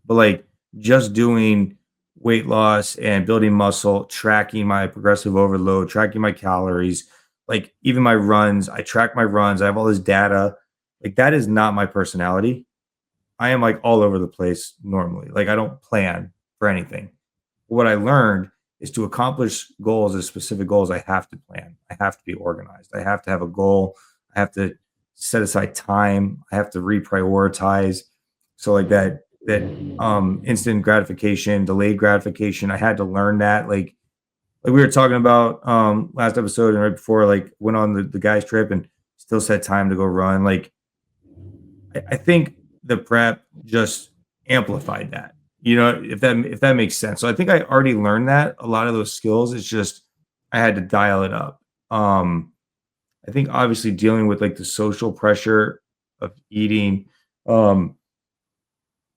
But like just doing weight loss and building muscle, tracking my progressive overload, tracking my calories, like even my runs, I track my runs, I have all this data. Like that is not my personality. I am like all over the place normally. Like I don't plan for anything. What I learned is to accomplish goals as specific goals, I have to plan. I have to be organized. I have to have a goal. I have to set aside time. I have to reprioritize. So like that instant gratification, delayed gratification, I had to learn that. Like we were talking about last episode and right before, like went on the guys trip and still set time to go run. Like I think the prep just amplified that. You know, if that makes sense. So I think I already learned that a lot of those skills. It's just I had to dial it up. I think obviously dealing with like the social pressure of eating, um,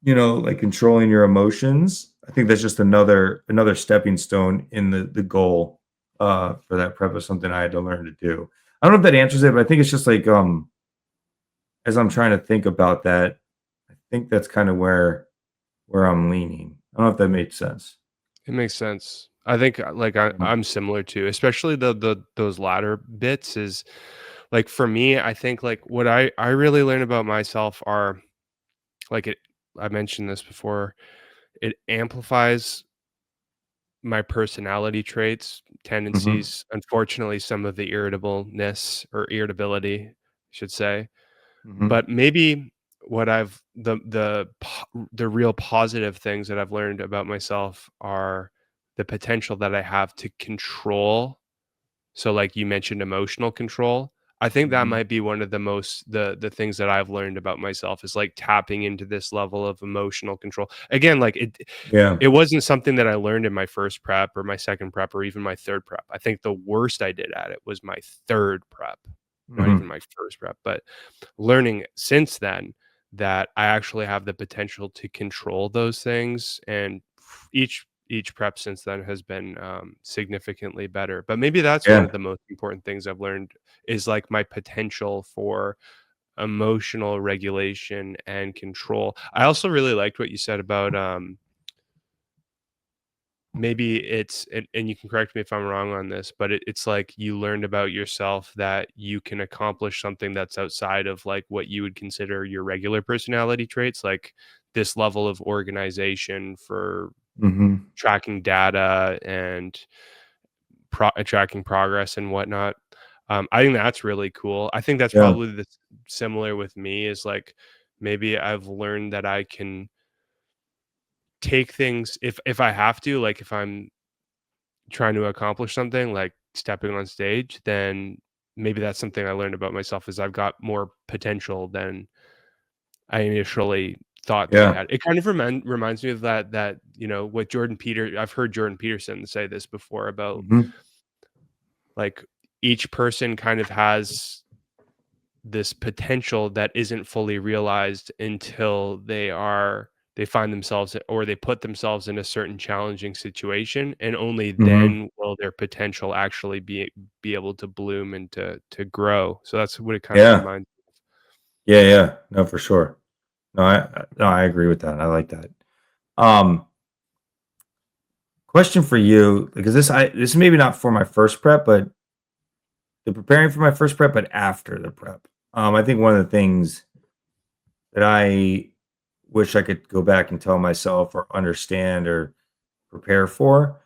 like controlling your emotions. I think that's just another stepping stone in the goal for that prep is something I had to learn to do. I don't know if that answers it, but I think it's just like as I'm trying to think about that, I think that's kind of where I'm leaning. I don't know if that made sense. It makes sense. I think, like, Mhm, I'm similar too, especially the those latter bits is like, for me, I think, like, what I really learn about myself are, like, I mentioned this before, it amplifies my personality traits, mhm, tendencies, unfortunately, some of the irritableness or irritability, I should say. mhm, But maybe what I've the real positive things that I've learned about myself are the potential that I have to control. So, like you mentioned, emotional control. I think that mhm. might be one of the things that I've learned about myself is like tapping into this level of emotional control. Again, like Yeah. it wasn't something that I learned in my first prep or my second prep or even my third prep. I think the worst I did at it was my third prep, not even Mhm. my first prep, but learning since then that I actually have the potential to control those things, and each prep since then has been significantly better. But maybe that's one Yeah. of the most important things I've learned is like my potential for emotional regulation and control. I also really liked what you said about maybe it's and you can correct me if I'm wrong on this, but it's like you learned about yourself that you can accomplish something that's outside of like what you would consider your regular personality traits, like this level of organization for Mhm. tracking data and tracking progress and whatnot. I think that's really cool. I think that's Yeah. probably the similar with me is like maybe I've learned that I can take things if I have to, like if I'm trying to accomplish something like stepping on stage, then maybe that's something I learned about myself is I've got more potential than I initially thought that I Yeah. had. It kind of reminds me of what I've heard Jordan Peterson say this before about Mhm. like each person kind of has this potential that isn't fully realized until they find themselves or they put themselves in a certain challenging situation, and only Mhm. then will their potential actually be able to bloom and to grow. So that's what it kind of Yeah. reminds. Yeah, yeah. No, for sure. No, I agree with that. I like that. Um, Question for you, because this is maybe not for my first prep, but the preparing for my first prep, but after the prep. I think one of the things that I wish I could go back and tell myself or understand or prepare for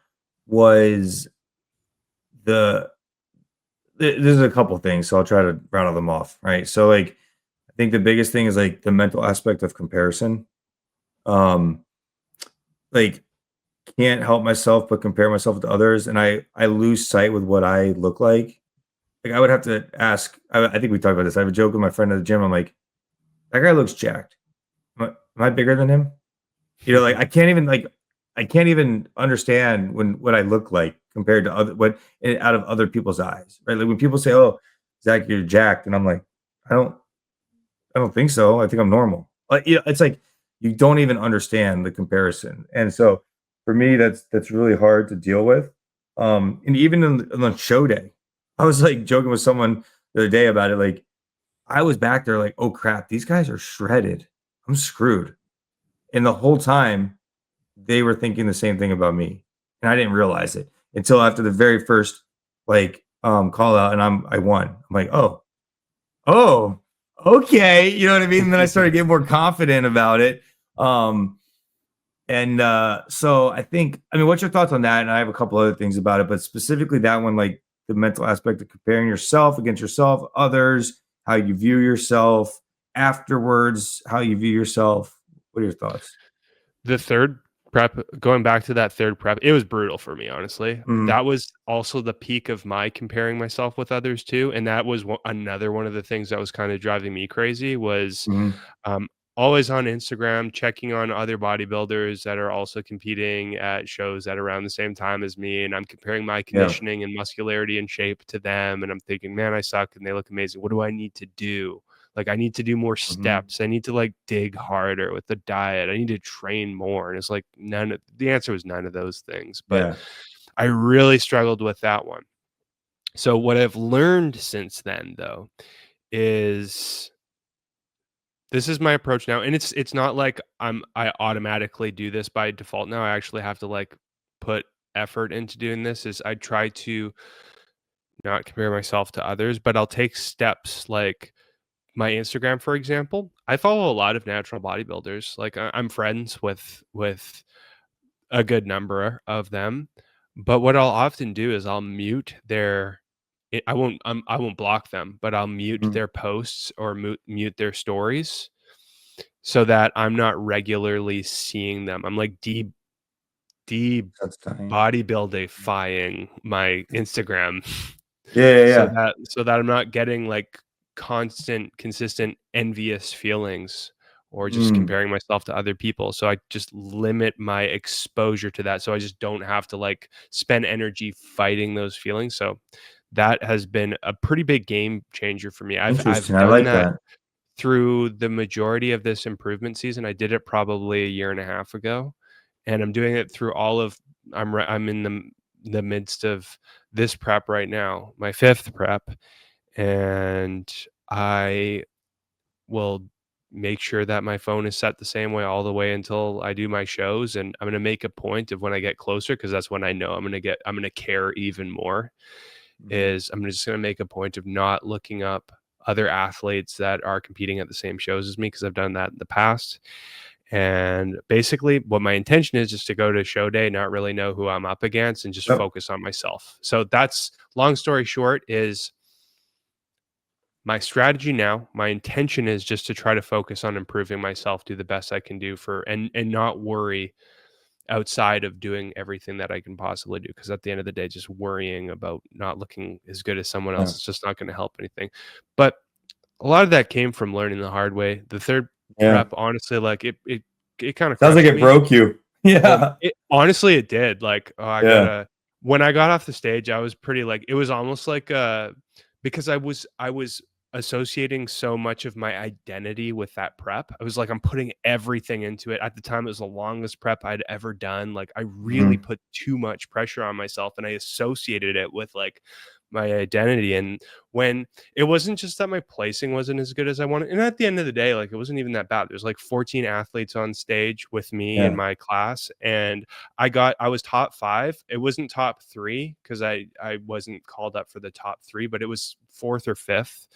was the there's a couple things, so I'll try to rattle them off, right? So like I think the biggest thing is like the mental aspect of comparison. Um like can't help myself but compare myself to others and I lose sight with what I look like. Like I would have to ask I think we talked about this. I have a joke with my friend at the gym. I'm like, that guy looks jacked. Am I bigger than him? You know, like I can't even understand what I look like compared to out of other people's eyes, right? Like when people say, "Oh, Zach, you're jacked," and I'm like, I don't I don't think so. I think I'm normal. Like, it's like you don't even understand the comparison. And so for me, that's really hard to deal with. And even on show day, I was like joking with someone the other day about it. Like I was back there like, oh crap, these guys are shredded. I'm screwed. And the whole time they were thinking the same thing about me. And I didn't realize it until after the very first call out and I won. I'm like, oh, okay. You know what I mean? And then I started getting more confident about it. Um, so I mean, what's your thoughts on that? And I have a couple other things about it, but specifically that one, like the mental aspect of comparing yourself against yourself, others, how you view yourself afterwards, how you view yourself. What are your thoughts? The third prep, going back to that third prep, it was brutal for me, honestly. Mm, That was also the peak of my comparing myself with others too, and that was another one of the things that was kind of driving me crazy was mm, um, always on Instagram, checking on other bodybuilders that are also competing at shows at around the same time as me, and I'm comparing my yeah. conditioning and muscularity and shape to them, and I'm thinking, man, I suck, and they look amazing. What do I need to do? Like, I need to do more Mhm. steps. I need to like dig harder with the diet. I need to train more. And it's like the answer was none of those things. But Yeah. I really struggled with that one. So what I've learned since then though is this is my approach now. And it's not like I automatically do this by default now. I actually have to like put effort into doing this is I try to not compare myself to others, but I'll take steps like my Instagram, for example, I follow a lot of natural bodybuilders. Like I'm friends with a good number of them, but what I'll often do is I'll mute their. I won't block them, but I'll mute Mhm. their posts or mute their stories so that I'm not regularly seeing them. I'm like de That's dying. bodybuildifying my Instagram Yeah, yeah, so yeah. that I'm not getting like constant, consistent envious feelings or just Mm, comparing myself to other people. So I just limit my exposure to that. So I just don't have to like spend energy fighting those feelings. So that has been a pretty big game changer for me. I've interesting. I done like that that. through the majority of this improvement season. I did it probably a year and a half ago, and I'm doing it through all of I'm in the midst of this prep right now, my 5th prep, and I will make sure that my phone is set the same way all the way until I do my shows, and I'm gonna make a point of when I get closer because that's when I know I'm gonna care even more Mhm. is I'm just going to make a point of not looking up other athletes that are competing at the same shows as me because I've done that in the past. And basically, what my intention is just to go to show day, not really know who I'm up against, and just Yep. focus on myself. So that's long story short is my strategy now. My intention is just to try to focus on improving myself, do the best I can do for, and not worry outside of doing everything that I can possibly do. Because at the end of the day, just worrying about not looking as good as someone Yeah. else is just not going to help anything. But a lot of that came from learning the hard way. The third Yeah. prep, honestly, like it kind of Sounds like crushed it me. broke you. Well, Yeah. it honestly, it did. Like, oh, I Yeah. gotta when I got off the stage, I was pretty like it was almost like because I was associating so much of my identity with that prep. I was like, I'm putting everything into it. At the time, it was the longest prep I'd ever done. Like, I really Mhm. put too much pressure on myself and I associated it with like my identity. And when it wasn't just that my placing wasn't as good as I wanted. And at the end of the day, like it wasn't even that bad. There's like 14 athletes on stage with me in Yeah. my class, and I was top 5. It wasn't top 3 because I wasn't called up for the top 3, but it was 4th or 5th,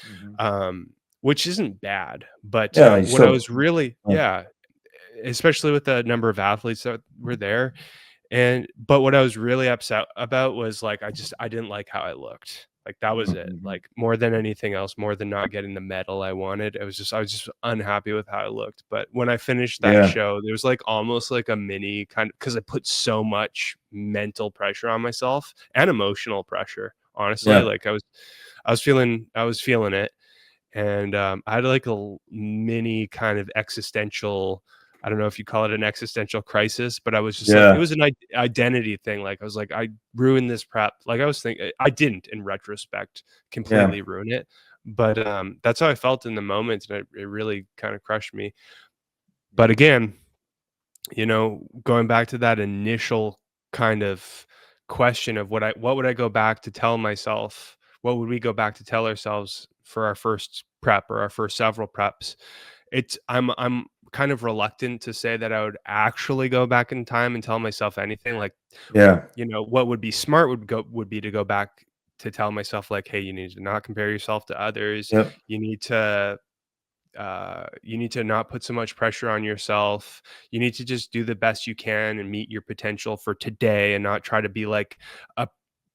Mhm. um, which isn't bad. But Yeah, you what I still was really yeah, especially with the number of athletes that were there, and but what I was really upset about was, like, I didn't like how I looked. Like, that was it. Mhm. Like, more than anything else, more than not getting the medal I wanted, I was just unhappy with how I looked. But when I finished that Yeah. show, there was, like, almost like a mini kind of because I put so much mental pressure on myself and emotional pressure, honestly. Yeah. Like, I was feeling it, and, I had, like, a mini kind of existential I don't know if you call it an existential crisis, but I was just like, it Yeah. was an identity thing. Like I was like, I ruined this prep. Like I was thinking, I didn't in retrospect Yeah. completely ruin it, but that's how I felt in the moment, and it really kind of crushed me. But again, going back to that initial kind of question of what would I go back to tell myself? What would we go back to tell ourselves for our first prep or our first several preps? I'm kind of reluctant to say that I would actually go back in time and tell myself anything. Like, Yeah. what would be smart would be to go back to tell myself like, hey, you need to not compare yourself to others. Yep. You need to not put so much pressure on yourself. You need to just do the best you can and meet your potential for today, and not try to be like a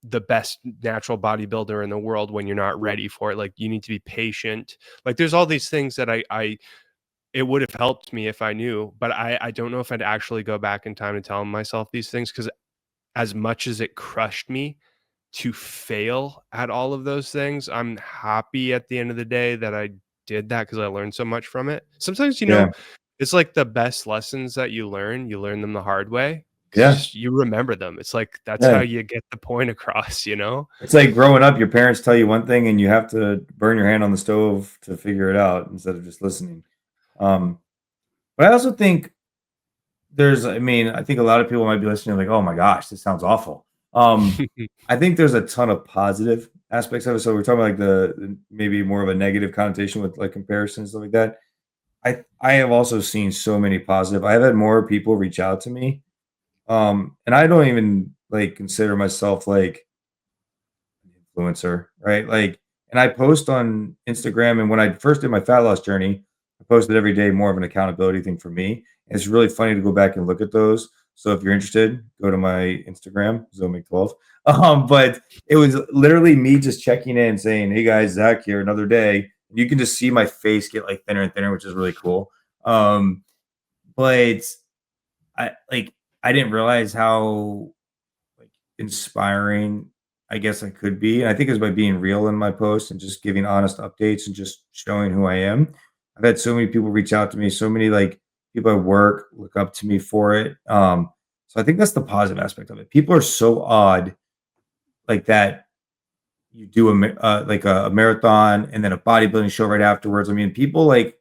the best natural bodybuilder in the world when you're not ready for it. Like, you need to be patient. Like, there's all these things that I it would have helped me if I knew, but I don't know if I'd actually go back in time to tell myself these things, because as much as it crushed me to fail at all of those things, I'm happy at the end of the day that I did that, because I learned so much from it. Sometimes, Yeah. it's like the best lessons that you learn them the hard way, because Yeah. you remember them. It's like that's how Yeah. you get the point across, you know? It's like growing up, your parents tell you one thing and you have to burn your hand on the stove to figure it out instead of just listening. Um, but I also think I mean, I think a lot of people might be listening like, "Oh my gosh, this sounds awful." I think there's a ton of positive aspects of it. So we're talking about like the maybe more of a negative connotation with like comparisons and stuff like that. I have also seen so many positive. I have had more people reach out to me, and I don't even like consider myself like influencer, right? Like, and I post on Instagram. And when I first did my fat loss journey, I posted every day, more of an accountability thing for me. And it's really funny to go back and look at those. So if you're interested, go to my Instagram, Zomic12. But it was literally me just checking in, saying, "Hey guys, Zach here, another day." You can just see my face get like thinner and thinner, which is really cool. But I like I didn't realize how like inspiring I guess I could be. And I think it's by being real in my posts and just giving honest updates and just showing who I am. I've had so many people reach out to me, so many like people at work look up to me for it. So I think that's the positive aspect of it. People are so odd like that you do like a marathon and then a bodybuilding show right afterwards. I mean, people like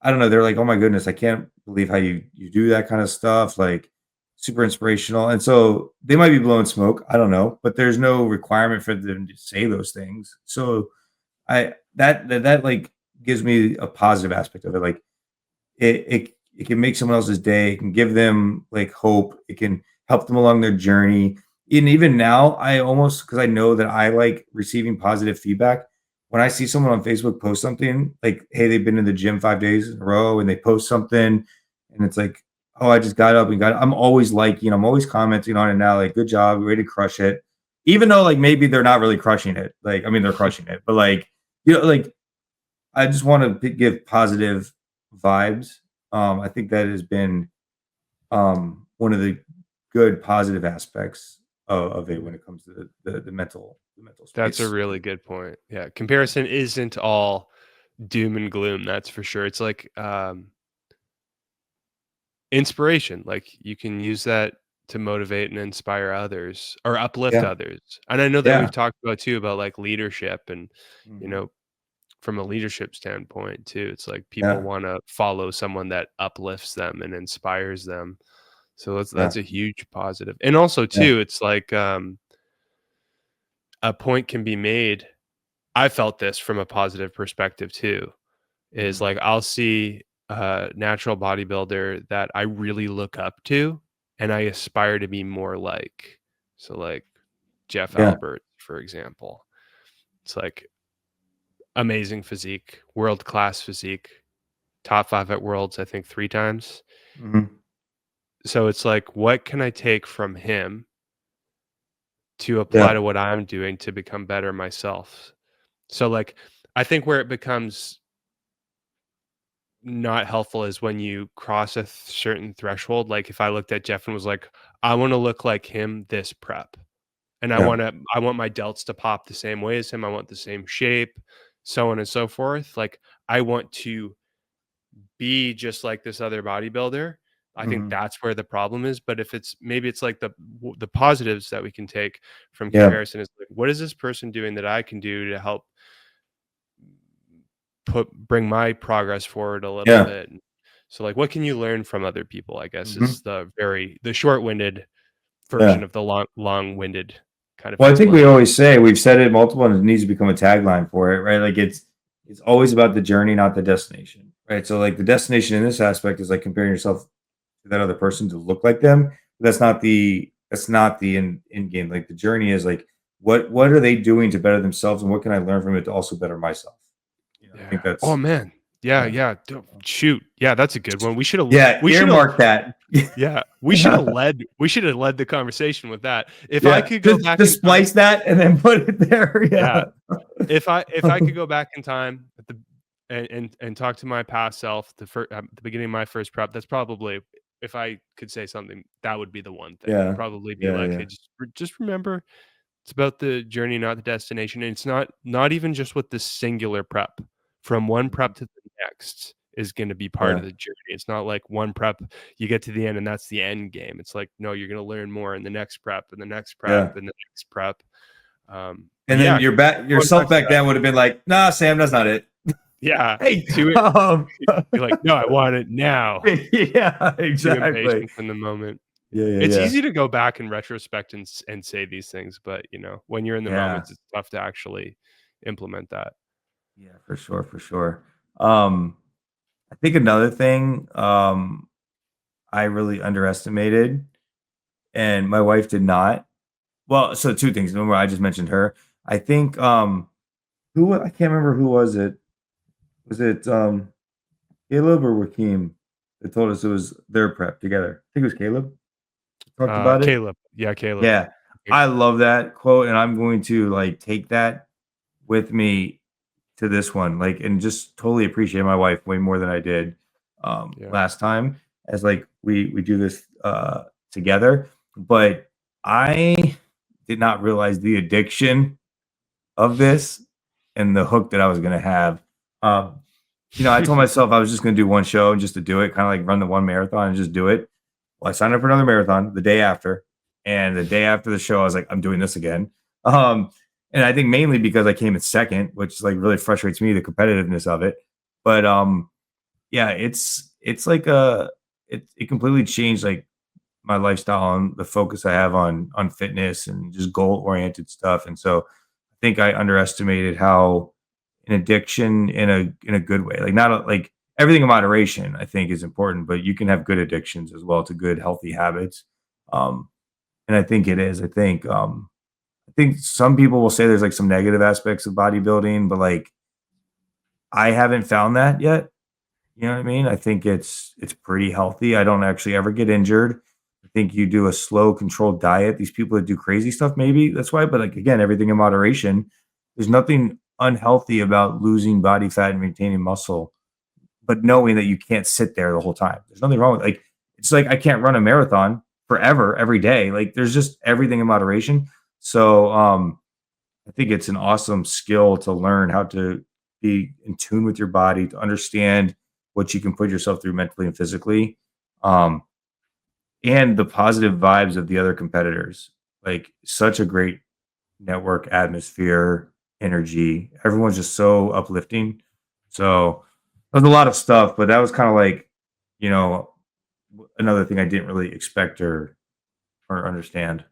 I don't know, they're like, "Oh my goodness, I can't believe how you do that kind of stuff," like, super inspirational, and so they might be blowing smoke, I don't know, but there's no requirement for them to say those things, so that, like, gives me a positive aspect of it, like, it can make someone else's day, it can give them, like, hope, it can help them along their journey, and even now, I almost because I know that I like receiving positive feedback, when I see someone on Facebook post something, like, hey, they've been in the gym 5 days in a row, and they post something, and it's like, "Oh, I just got up and got" I'm always liking, I'm always commenting on it now, like, "Good job, way to crush it." Even though, like, maybe they're not really crushing it, like, I mean, they're crushing it, but, like, like, I just wanna give positive vibes. I think that has been, one of the good positive aspects of it when it comes to the mental That's a space. really good point. Yeah, comparison isn't all doom and gloom, that's for sure. It's like, inspiration. Like, you can use that to motivate and inspire others or uplift Yeah, others. And I know that yeah. we've talked about too about like leadership and, you Mhm. know, from a leadership standpoint too. It's like people Yeah, want to follow someone that uplifts them and inspires them. So yeah, that's a huge positive. And also yeah. too, it's like a point can be made. I felt this from a positive perspective too. Is Mhm. like I'll see a natural bodybuilder that I really look up to and I aspire to be more like. So like Jeff Yeah. Albert, for example. It's like amazing physique, world class physique, top 5 at worlds, I think 3 times. Mhm. So it's like, what can I take from him to apply Yeah, to what I'm doing to become better myself? So like I think where it becomes not helpful is when you cross a certain threshold. Like if I looked at Jeff and was like, I want to look like him this prep. And yeah, I want my delts to pop the same way as him. I want the same shape, so on and so forth. Like I want to be just like this other bodybuilder, I think Mhm. that's where the problem is. But if it's maybe it's like the positives that we can take from Yeah. comparison is like, what is this person doing that I can do to help bring my progress forward a little Yeah. bit? So like, what can you learn from other people, I guess, Mhm. is the short-winded version Yeah. of the long-winded kind of Well, I think we explanation. always say, we've said it multiple, and it needs to become a tagline for it, right? Like it's always about the journey, not the destination, right? So like the destination in this aspect is like comparing yourself to that other person to look like them. That's not the end game. Like the journey is like what are they doing to better themselves, and what can I learn from it to also better myself? I think Yeah. Oh, that's man. Yeah, yeah. yeah. Shoot. Yeah, that's a good one. Yeah, We should have earmark that. yeah, Yeah. we should have led the conversation with that. If I Yeah. could go Just back in just time, splice that and then put it there. yeah. Yeah. If I could go back in time at the and talk to my past self, the beginning of my first prep, that's probably, if I could say something, that would be the one thing. Would Yeah. probably be Yeah, like, yeah. "Hey, just remember, it's about the journey, not the destination." And it's not even just with the singular prep. From one Mhm. prep to the next is gonna be part of Yeah. the journey. It's not like one prep, you get to the end and that's the end game. It's like, no, you're gonna learn more in the next prep, and the next prep, Yeah. and the next prep. But And then yeah, your going back self to back that. then would have been like, "Nah, Sam, that's not it." Yeah, Hey, too you're like, "No, I want it now." yeah, Too exactly. impatient in the moment. Yeah, yeah, It's yeah. easy to go back in retrospect and say these things, but, when you're in the Yeah. moments, it's tough to actually implement that. Yeah, for sure, for sure. Um, I think another thing, I really underestimated, and my wife did not. Well, so 2 things. Remember, I just mentioned her. I think, I can't remember who was it. Was it, Caleb or Wakeem that told us it was their prep together? I think it was Caleb talked about it. Caleb. Yeah, Caleb. Yeah. Yep. I love that quote, and I'm going to, like, take that with me to this one, like, and just totally appreciate my wife way more than I did, Yeah. last time, as, like, we do this, together, but I did not realize the addiction of this and the hook that I was gonna have. Um, I told myself I was just gonna do 1 show and just to do it, kinda like run the 1 marathon and just do it. Well, I signed up for another marathon the day after, and the day after the show, I was like, "I'm doing this again." Um, and I think mainly because I came in 2nd, which, like, really frustrates me, the competitiveness of it. But, yeah, it's like it completely changed, like, my lifestyle and the focus I have on fitness and just goal-oriented stuff, and so I think I underestimated how an addiction in a good way, like, not a like, everything in moderation, I think, is important, but you can have good addictions as well to good healthy habits, um, and I think it is. I think some people will say there's, like, some negative aspects of bodybuilding, but, like, I haven't found that yet. You know what I mean? I think it's pretty healthy. I don't actually ever get injured. I think you do a slow, controlled diet. These people that do crazy stuff, maybe that's why. But like again, everything in moderation. There's nothing unhealthy about losing body fat and maintaining muscle, but knowing that you can't sit there the whole time. There's nothing wrong with like it's like I can't run a marathon forever every day. Like there's just everything in moderation. So I think it's an awesome skill to learn how to be in tune with your body, to understand what you can put yourself through mentally and physically, um, and the positive vibes of the other competitors. Like such a great network atmosphere, energy. Everyone's just so uplifting. So there's a lot of stuff, but that was kind of like, you know, another thing I didn't really expect or understand.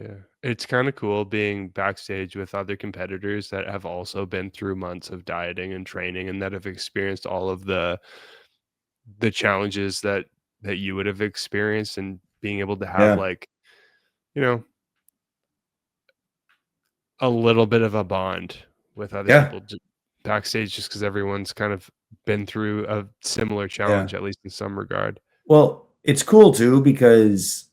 Yeah. It's kinda cool being backstage with other competitors that have also been through months of dieting and training and that have experienced all of the challenges that you would have experienced, and being able to have, Yeah. like, you know, a little bit of a bond with other Yeah. people backstage, just because everyone's kind of been through a similar Yeah. challenge, at least in some regard. Well, it's cool too because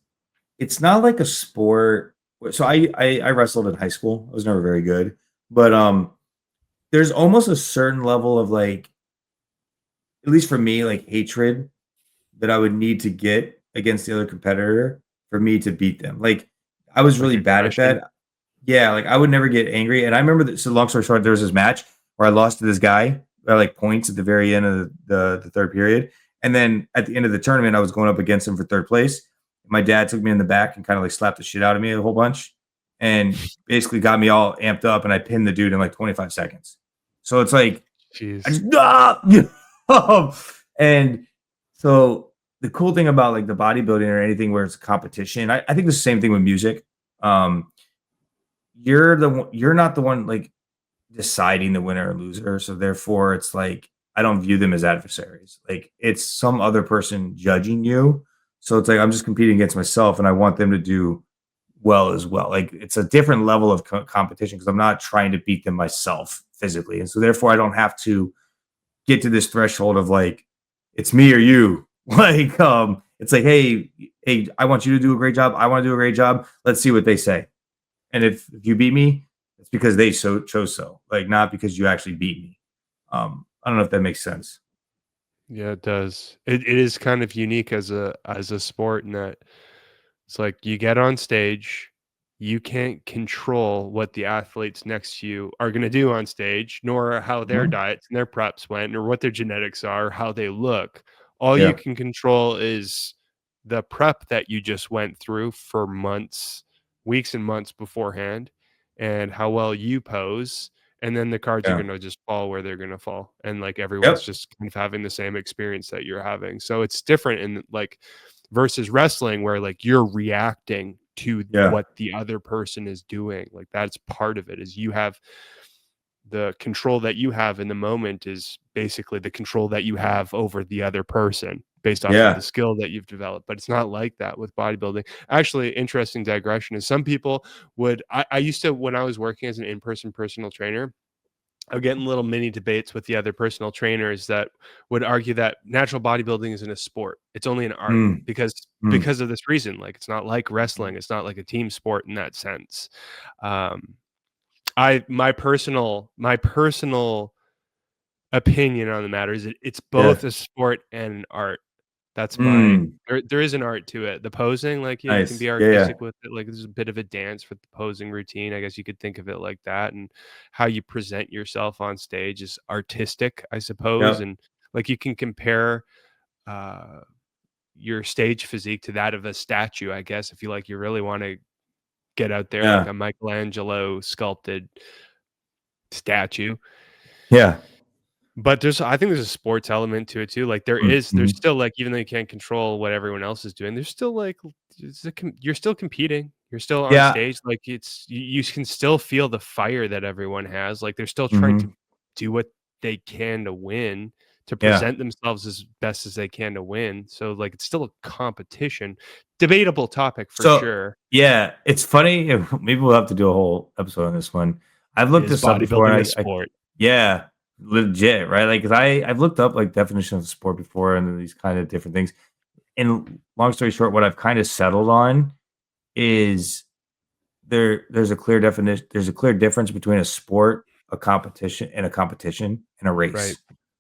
it's not like a sport. So I wrestled in high school. I was never very good, but there's almost a certain level of like, at least for me, like hatred that I would need to get against the other competitor for me to beat them. Like I was Like really bad at aggression. that. Yeah, like I would never get angry. And I remember that. So long story short, there was this match where I lost to this guy. like points at the very end of the third period. And then at the end of the tournament, I was going up against him for third place. My dad took me in the back and kind of like slapped the shit out of me a whole bunch and basically got me all amped up. And I pinned the dude in like 25 seconds. So it's like, I Jeez. just, and so the cool thing about like the bodybuilding or anything where it's a competition, I think the same thing with music. Um, you're not the one like deciding the winner or loser. So therefore it's like I don't view them as adversaries. Like it's some other person judging you. So it's like I'm just competing against myself and I want them to do well as well. Like it's a different level of competition because I'm not trying to beat them myself physically. And so therefore I don't have to get to this threshold of like it's me or you. Like it's like hey, I want you to do a great job. I want to do a great job. Let's see what they say. And if you beat me, it's because they chose so, like not because you actually beat me. I don't know if that makes sense. Yeah, it does. It is kind of unique as a sport in that it's like you get on stage, you can't control what the athletes next to you are going to do on stage, nor how their Mhm. diets and their preps went, or what their genetics are, how they look. All you Yeah, can control is the prep that you just went through for months, weeks and months beforehand, and how well you pose. And then the cards are yeah, going to just fall where they're going to fall. And like everyone's yep, just kind of having the same experience that you're having. So it's different in like versus wrestling where like you're reacting to yeah, what the other person is doing. Like that's part of it is you have the control that you have in the moment is basically the control that you have over the other person based off of the yeah. skill that you've developed. But it's not like that with bodybuilding. Actually, interesting digression is some people would I used to when I was working as an in-person personal trainer, I would get in little mini debates with the other personal trainers that would argue that natural bodybuilding isn't a sport. It's only an art Mm, mm, because of this reason. Like it's not like wrestling. It's not like a team sport in that sense. Um, I my personal opinion on the matter is it's yeah. both a sport and an art. That's my Mm, there is an art to it. The posing, like, yeah, you can nice. be Yeah, yeah, artistic with it, like, there's a bit of a dance with the posing routine, I guess you could think of it like that, and how you present yourself on stage is artistic, I suppose, yep, and, like, you can compare, uh, your stage physique to that of a statue, I guess, if you really wanna get out there like yeah, a Michelangelo sculpted statue. yeah. But I think there's a sports element to it too, like, there's Mhm. still, like even though you can't control what everyone else is doing, there's still, like, you're still competing, you're still on Yeah. stage, like, you can still feel the fire that everyone has, like, they're still trying to Mhm. do what they can to win, to Yeah. present themselves as best as they can to win, so, like, it's still a competition. Debatable topic for So sure. yeah, it's funny. Maybe we'll have to do a whole episode on this one. I've looked Is this up before, bodybuilding a and I sport? yeah, legit, right? Like, 'cause I've looked up like definition of sport before and these kind of different things. And long story short, what I've kind of settled on is there's a clear definition. There's a clear difference between a sport, a competition, and a Right. race.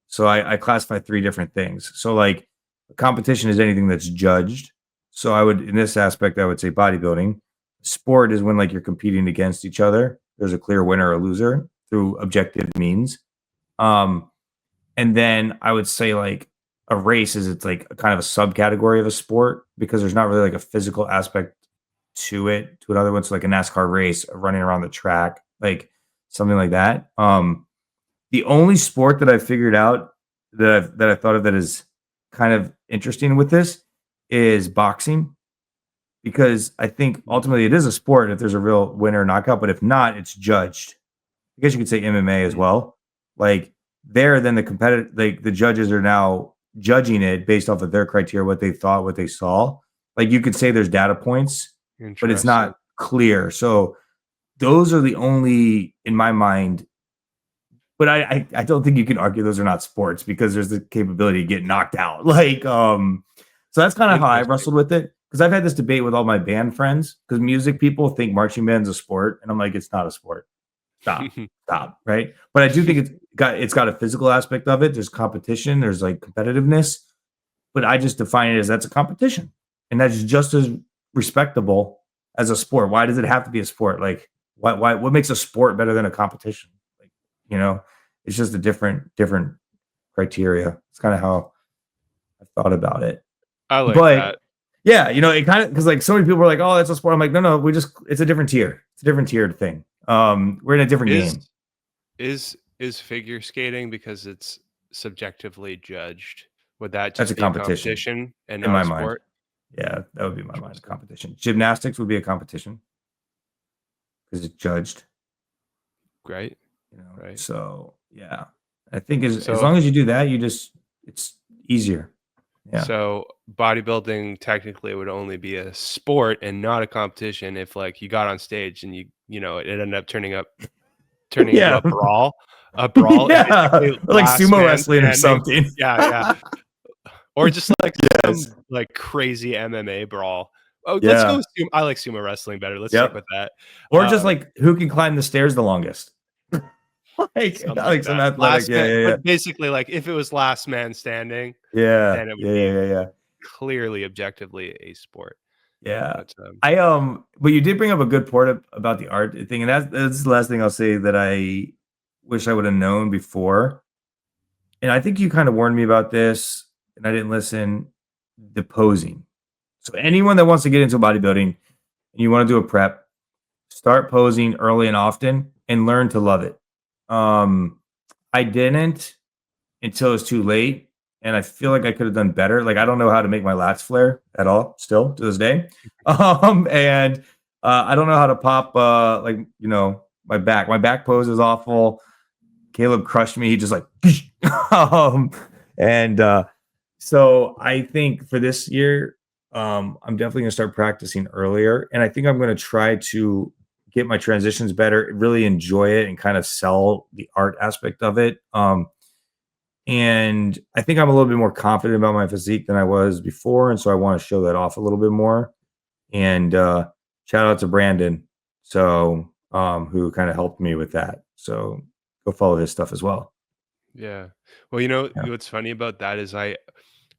So I classify three different things. So like a competition is anything that's judged. So I would in this aspect, I would say bodybuilding. Sport is when like you're competing against each other. There's a clear winner or loser through objective means. Um, and then I would say like a race is it's like a kind of a subcategory of a sport because there's not really like a physical aspect to another one. So like a NASCAR race, running around the track, like something like that. The only sport that I figured out that I thought of that is kind of interesting with this is boxing because I think Mm, ultimately it is a sport if there's a real winner or knockout, but if not, it's judged. I guess you could say MMA as mm, well. Like there, then the competitive, like the judges are now judging it based off of their criteria, what they thought, what they saw. Like you could say there's data points, but it's interesting. not clear. So those are the only, in my mind, but I don't think you can argue those are not sports because there's the capability to get knocked out. Like, so that's kind of how I Interesting. wrestled with it. Because I've had this debate with all my band friends. Because music people think marching band's a sport, and I'm like, it's not a sport. Stop, stop, right? But I do think it's got a physical aspect of it. There's competition. There's like competitiveness. But I just define it as that's a competition, and that's just as respectable as a sport. Why does it have to be a sport? Like, what makes a sport better than a competition? Like, you know, It's just a different criteria. It's kind of how I thought about it. I like But that. yeah, it kind of, because like so many people are like, oh, that's a sport. I'm like, no, it's a different tier. It's a different tiered thing. We're in a different Is game. is figure skating, because it's subjectively judged, would that That's a just be a competition competition and in not my a mind. sport? Yeah, that would be my mind. A Interesting. competition. Gymnastics would be a competition because it's judged. Right. Right. So yeah, I think as So long as you do that, it's easier. Yeah, so bodybuilding technically would only be a sport and not a competition if, like, you got on stage and it ended up turning into yeah, a brawl, and yeah, basically or like last sumo man wrestling or standing. something. Yeah, yeah. Or just like some, Yes. like, crazy MMA brawl. Oh, let's go Yeah. with sumo. I like sumo wrestling better. Let's stick Yep. with that. Or just Um, like who can climb the stairs the longest. Something like Like some that. athletic. Last Yeah, man, yeah, yeah. but basically, like, if it was last man standing, Yeah. then it would Yeah. Yeah. be Yeah. Yeah. clearly objectively a sport. Yeah. But, But you did bring up a good point about the art thing, and that's the last thing I'll say that I wish I would have known before. And I think you kind of warned me about this, and I didn't listen. The posing. So anyone that wants to get into bodybuilding and you want to do a prep, start posing early and often, and learn to love it. I didn't until it's too late, and I feel like I could have done better. Like I don't know how to make my lats flare at all, still to this day. And I don't know how to pop like my back. My back pose is awful. Caleb crushed me. He just like, and so I think for this year, I'm definitely gonna start practicing earlier, and I think I'm gonna try to get my transitions better, really enjoy it, and kind of sell the art aspect of it. And I think I'm a little bit more confident about my physique than I was before, and so I want to show that off a little bit more. And shout out to Brandon, so who kind of helped me with that. So go follow his stuff as well. yeah. Well, Yeah. what's funny about that is I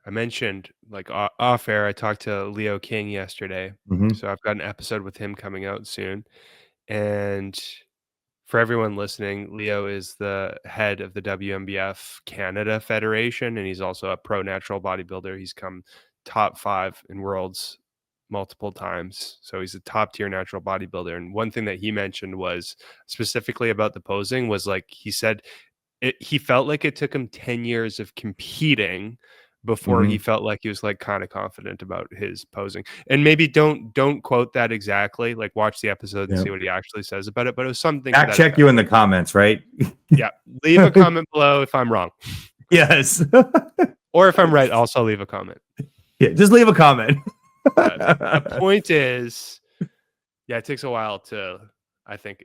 mentioned, like, off air, I talked to Leo King yesterday, Hmm. so I've got an episode with him coming out soon, and for everyone listening, Leo is the head of the WMBF Canada Federation, and he's also a pro natural bodybuilder. He's come top 5 in worlds multiple times. So he's a top tier natural bodybuilder. And one thing that he mentioned was specifically about the posing was, like, he said he felt like it took him 10 years of competing before he Hmm. felt like he was, like, kind of confident about his posing. And maybe don't quote that exactly, like, watch the episode and Yeah. see what he actually says about it, but it was something to Fact that check effect. you in the comments, right? Yeah, leave a comment below if I'm wrong, Yes. or if I'm right, also leave a comment. Yeah, just leave a comment. But the point is, yeah, it takes a while to, I think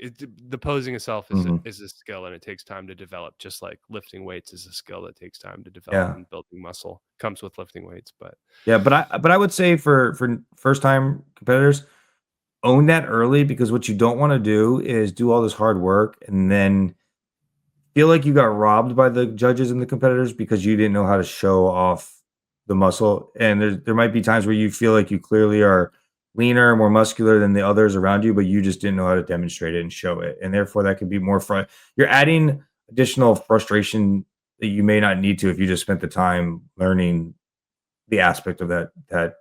the posing itself Mhm. is a skill, and it takes time to develop, just like lifting weights is a skill that takes time to develop, Yeah. and building muscle comes with lifting weights. But Yeah, but I would say for first time competitors, own that early because what you don't wanna do is do all this hard work and then feel like you got robbed by the judges and the competitors because you didn't know how to show off the muscle. And there might be times where you feel like you clearly are leaner, more muscular than the others around you, but you just didn't know how to demonstrate it and show it. And therefore, that could be more you're adding additional frustration that you may not need to if you just spent the time learning the aspect of that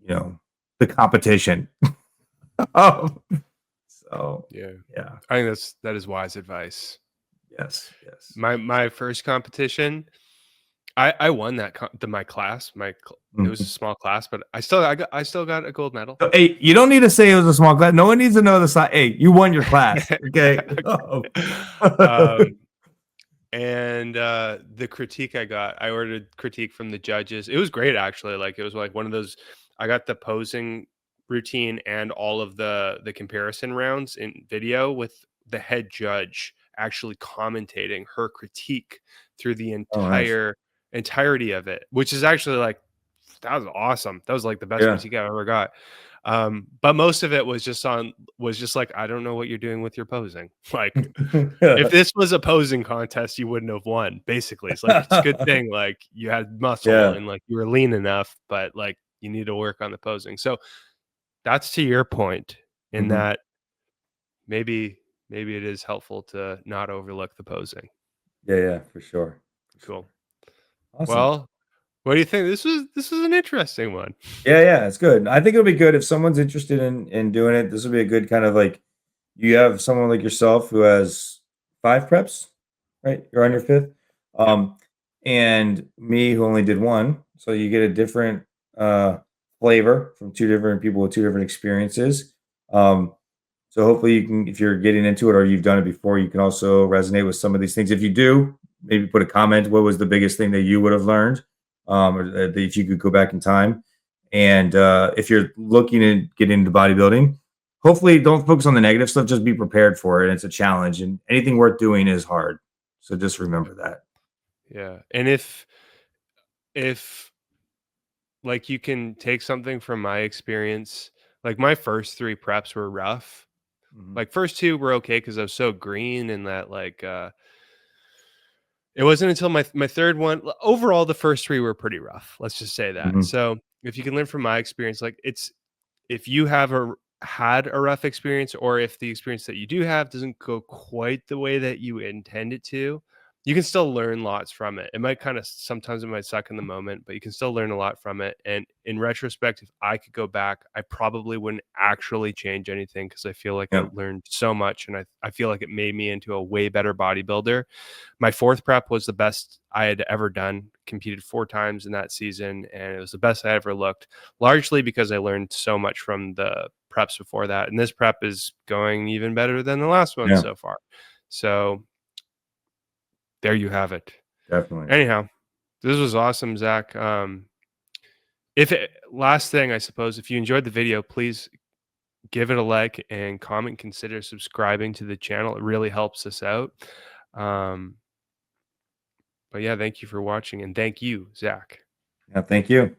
you know the competition. um, so yeah, yeah, I think that is wise advice. yes, yes. My first competition, I won my class. It was a Mhm. small class, but I still got a gold medal. So, hey, you don't need to say it was a small class. No one needs to know the size. Hey, you won your class. Okay. Oh. um, and the critique I ordered critique from the judges. It was great, actually. Like, it was like one of those. I got the posing routine and all of the comparison rounds in video with the head judge actually commentating her critique through the Oh, nice. entirety of it, which is actually, like, that was awesome. That was, like, the best Yeah. critique I ever got. But most of it was just like, I don't know what you're doing with your posing. Like, if this was a posing contest, you wouldn't have won. Basically, it's like, it's a good thing, like, you had muscle Yeah. and, like, you were lean enough, but, like, you need to work on the posing. So that's to your point, in Mhm. that maybe it is helpful to not overlook the posing. Yeah, yeah, for sure. For Cool. sure. Awesome. Well, what do you think? This was an interesting one. Yeah, yeah, it's good. I think it'll be good if someone's interested in doing it. This will be a good kind of like you have someone like yourself who has 5 preps, right? You're on your Yep. 5th. Yep. Um, and me who only did 1. So you get a different uh flavor from 2 different people with 2 different experiences. Um, so hopefully you can, if you're getting into it or you've done it before, you can also resonate with some of these things. If you do, maybe put a comment. What was the biggest thing that you would have learned? Or that if you could go back in time. And if you're looking to get into bodybuilding, hopefully don't focus on the negative stuff. Just be prepared for it. It's a challenge, and anything worth doing is hard. So just remember that. Yeah. And if like you can take something from my experience, like my first 3 preps were rough. Mhm. Like first 2 were okay because I was so green and that it wasn't until my 3rd one overall, the first 3 were pretty rough. Let's just say that. Mhm. So, if you can learn from my experience, like it's if you have had a rough experience or if the experience that you do have doesn't go quite the way that you intend it to, you can still learn lots from it. It might kind of sometimes it might suck in the moment, but you can still learn a lot from it. And in retrospect, if I could go back, I probably wouldn't actually change anything because I feel like I Yeah. learned so much and I feel like it made me into a way better bodybuilder. My 4th prep was the best I had ever done, competed 4 times in that season, and it was the best I ever looked, largely because I learned so much from the preps before that, and this prep is going even better than the last one Yeah. so far. So, there you have it. Definitely. Anyhow, this was awesome, Zach. If it last thing, I suppose, if you enjoyed the video, please give it a like and comment, consider subscribing to the channel. It really helps us out. Um, but yeah, thank you for watching, and thank you, Zach. Yeah. Thank you.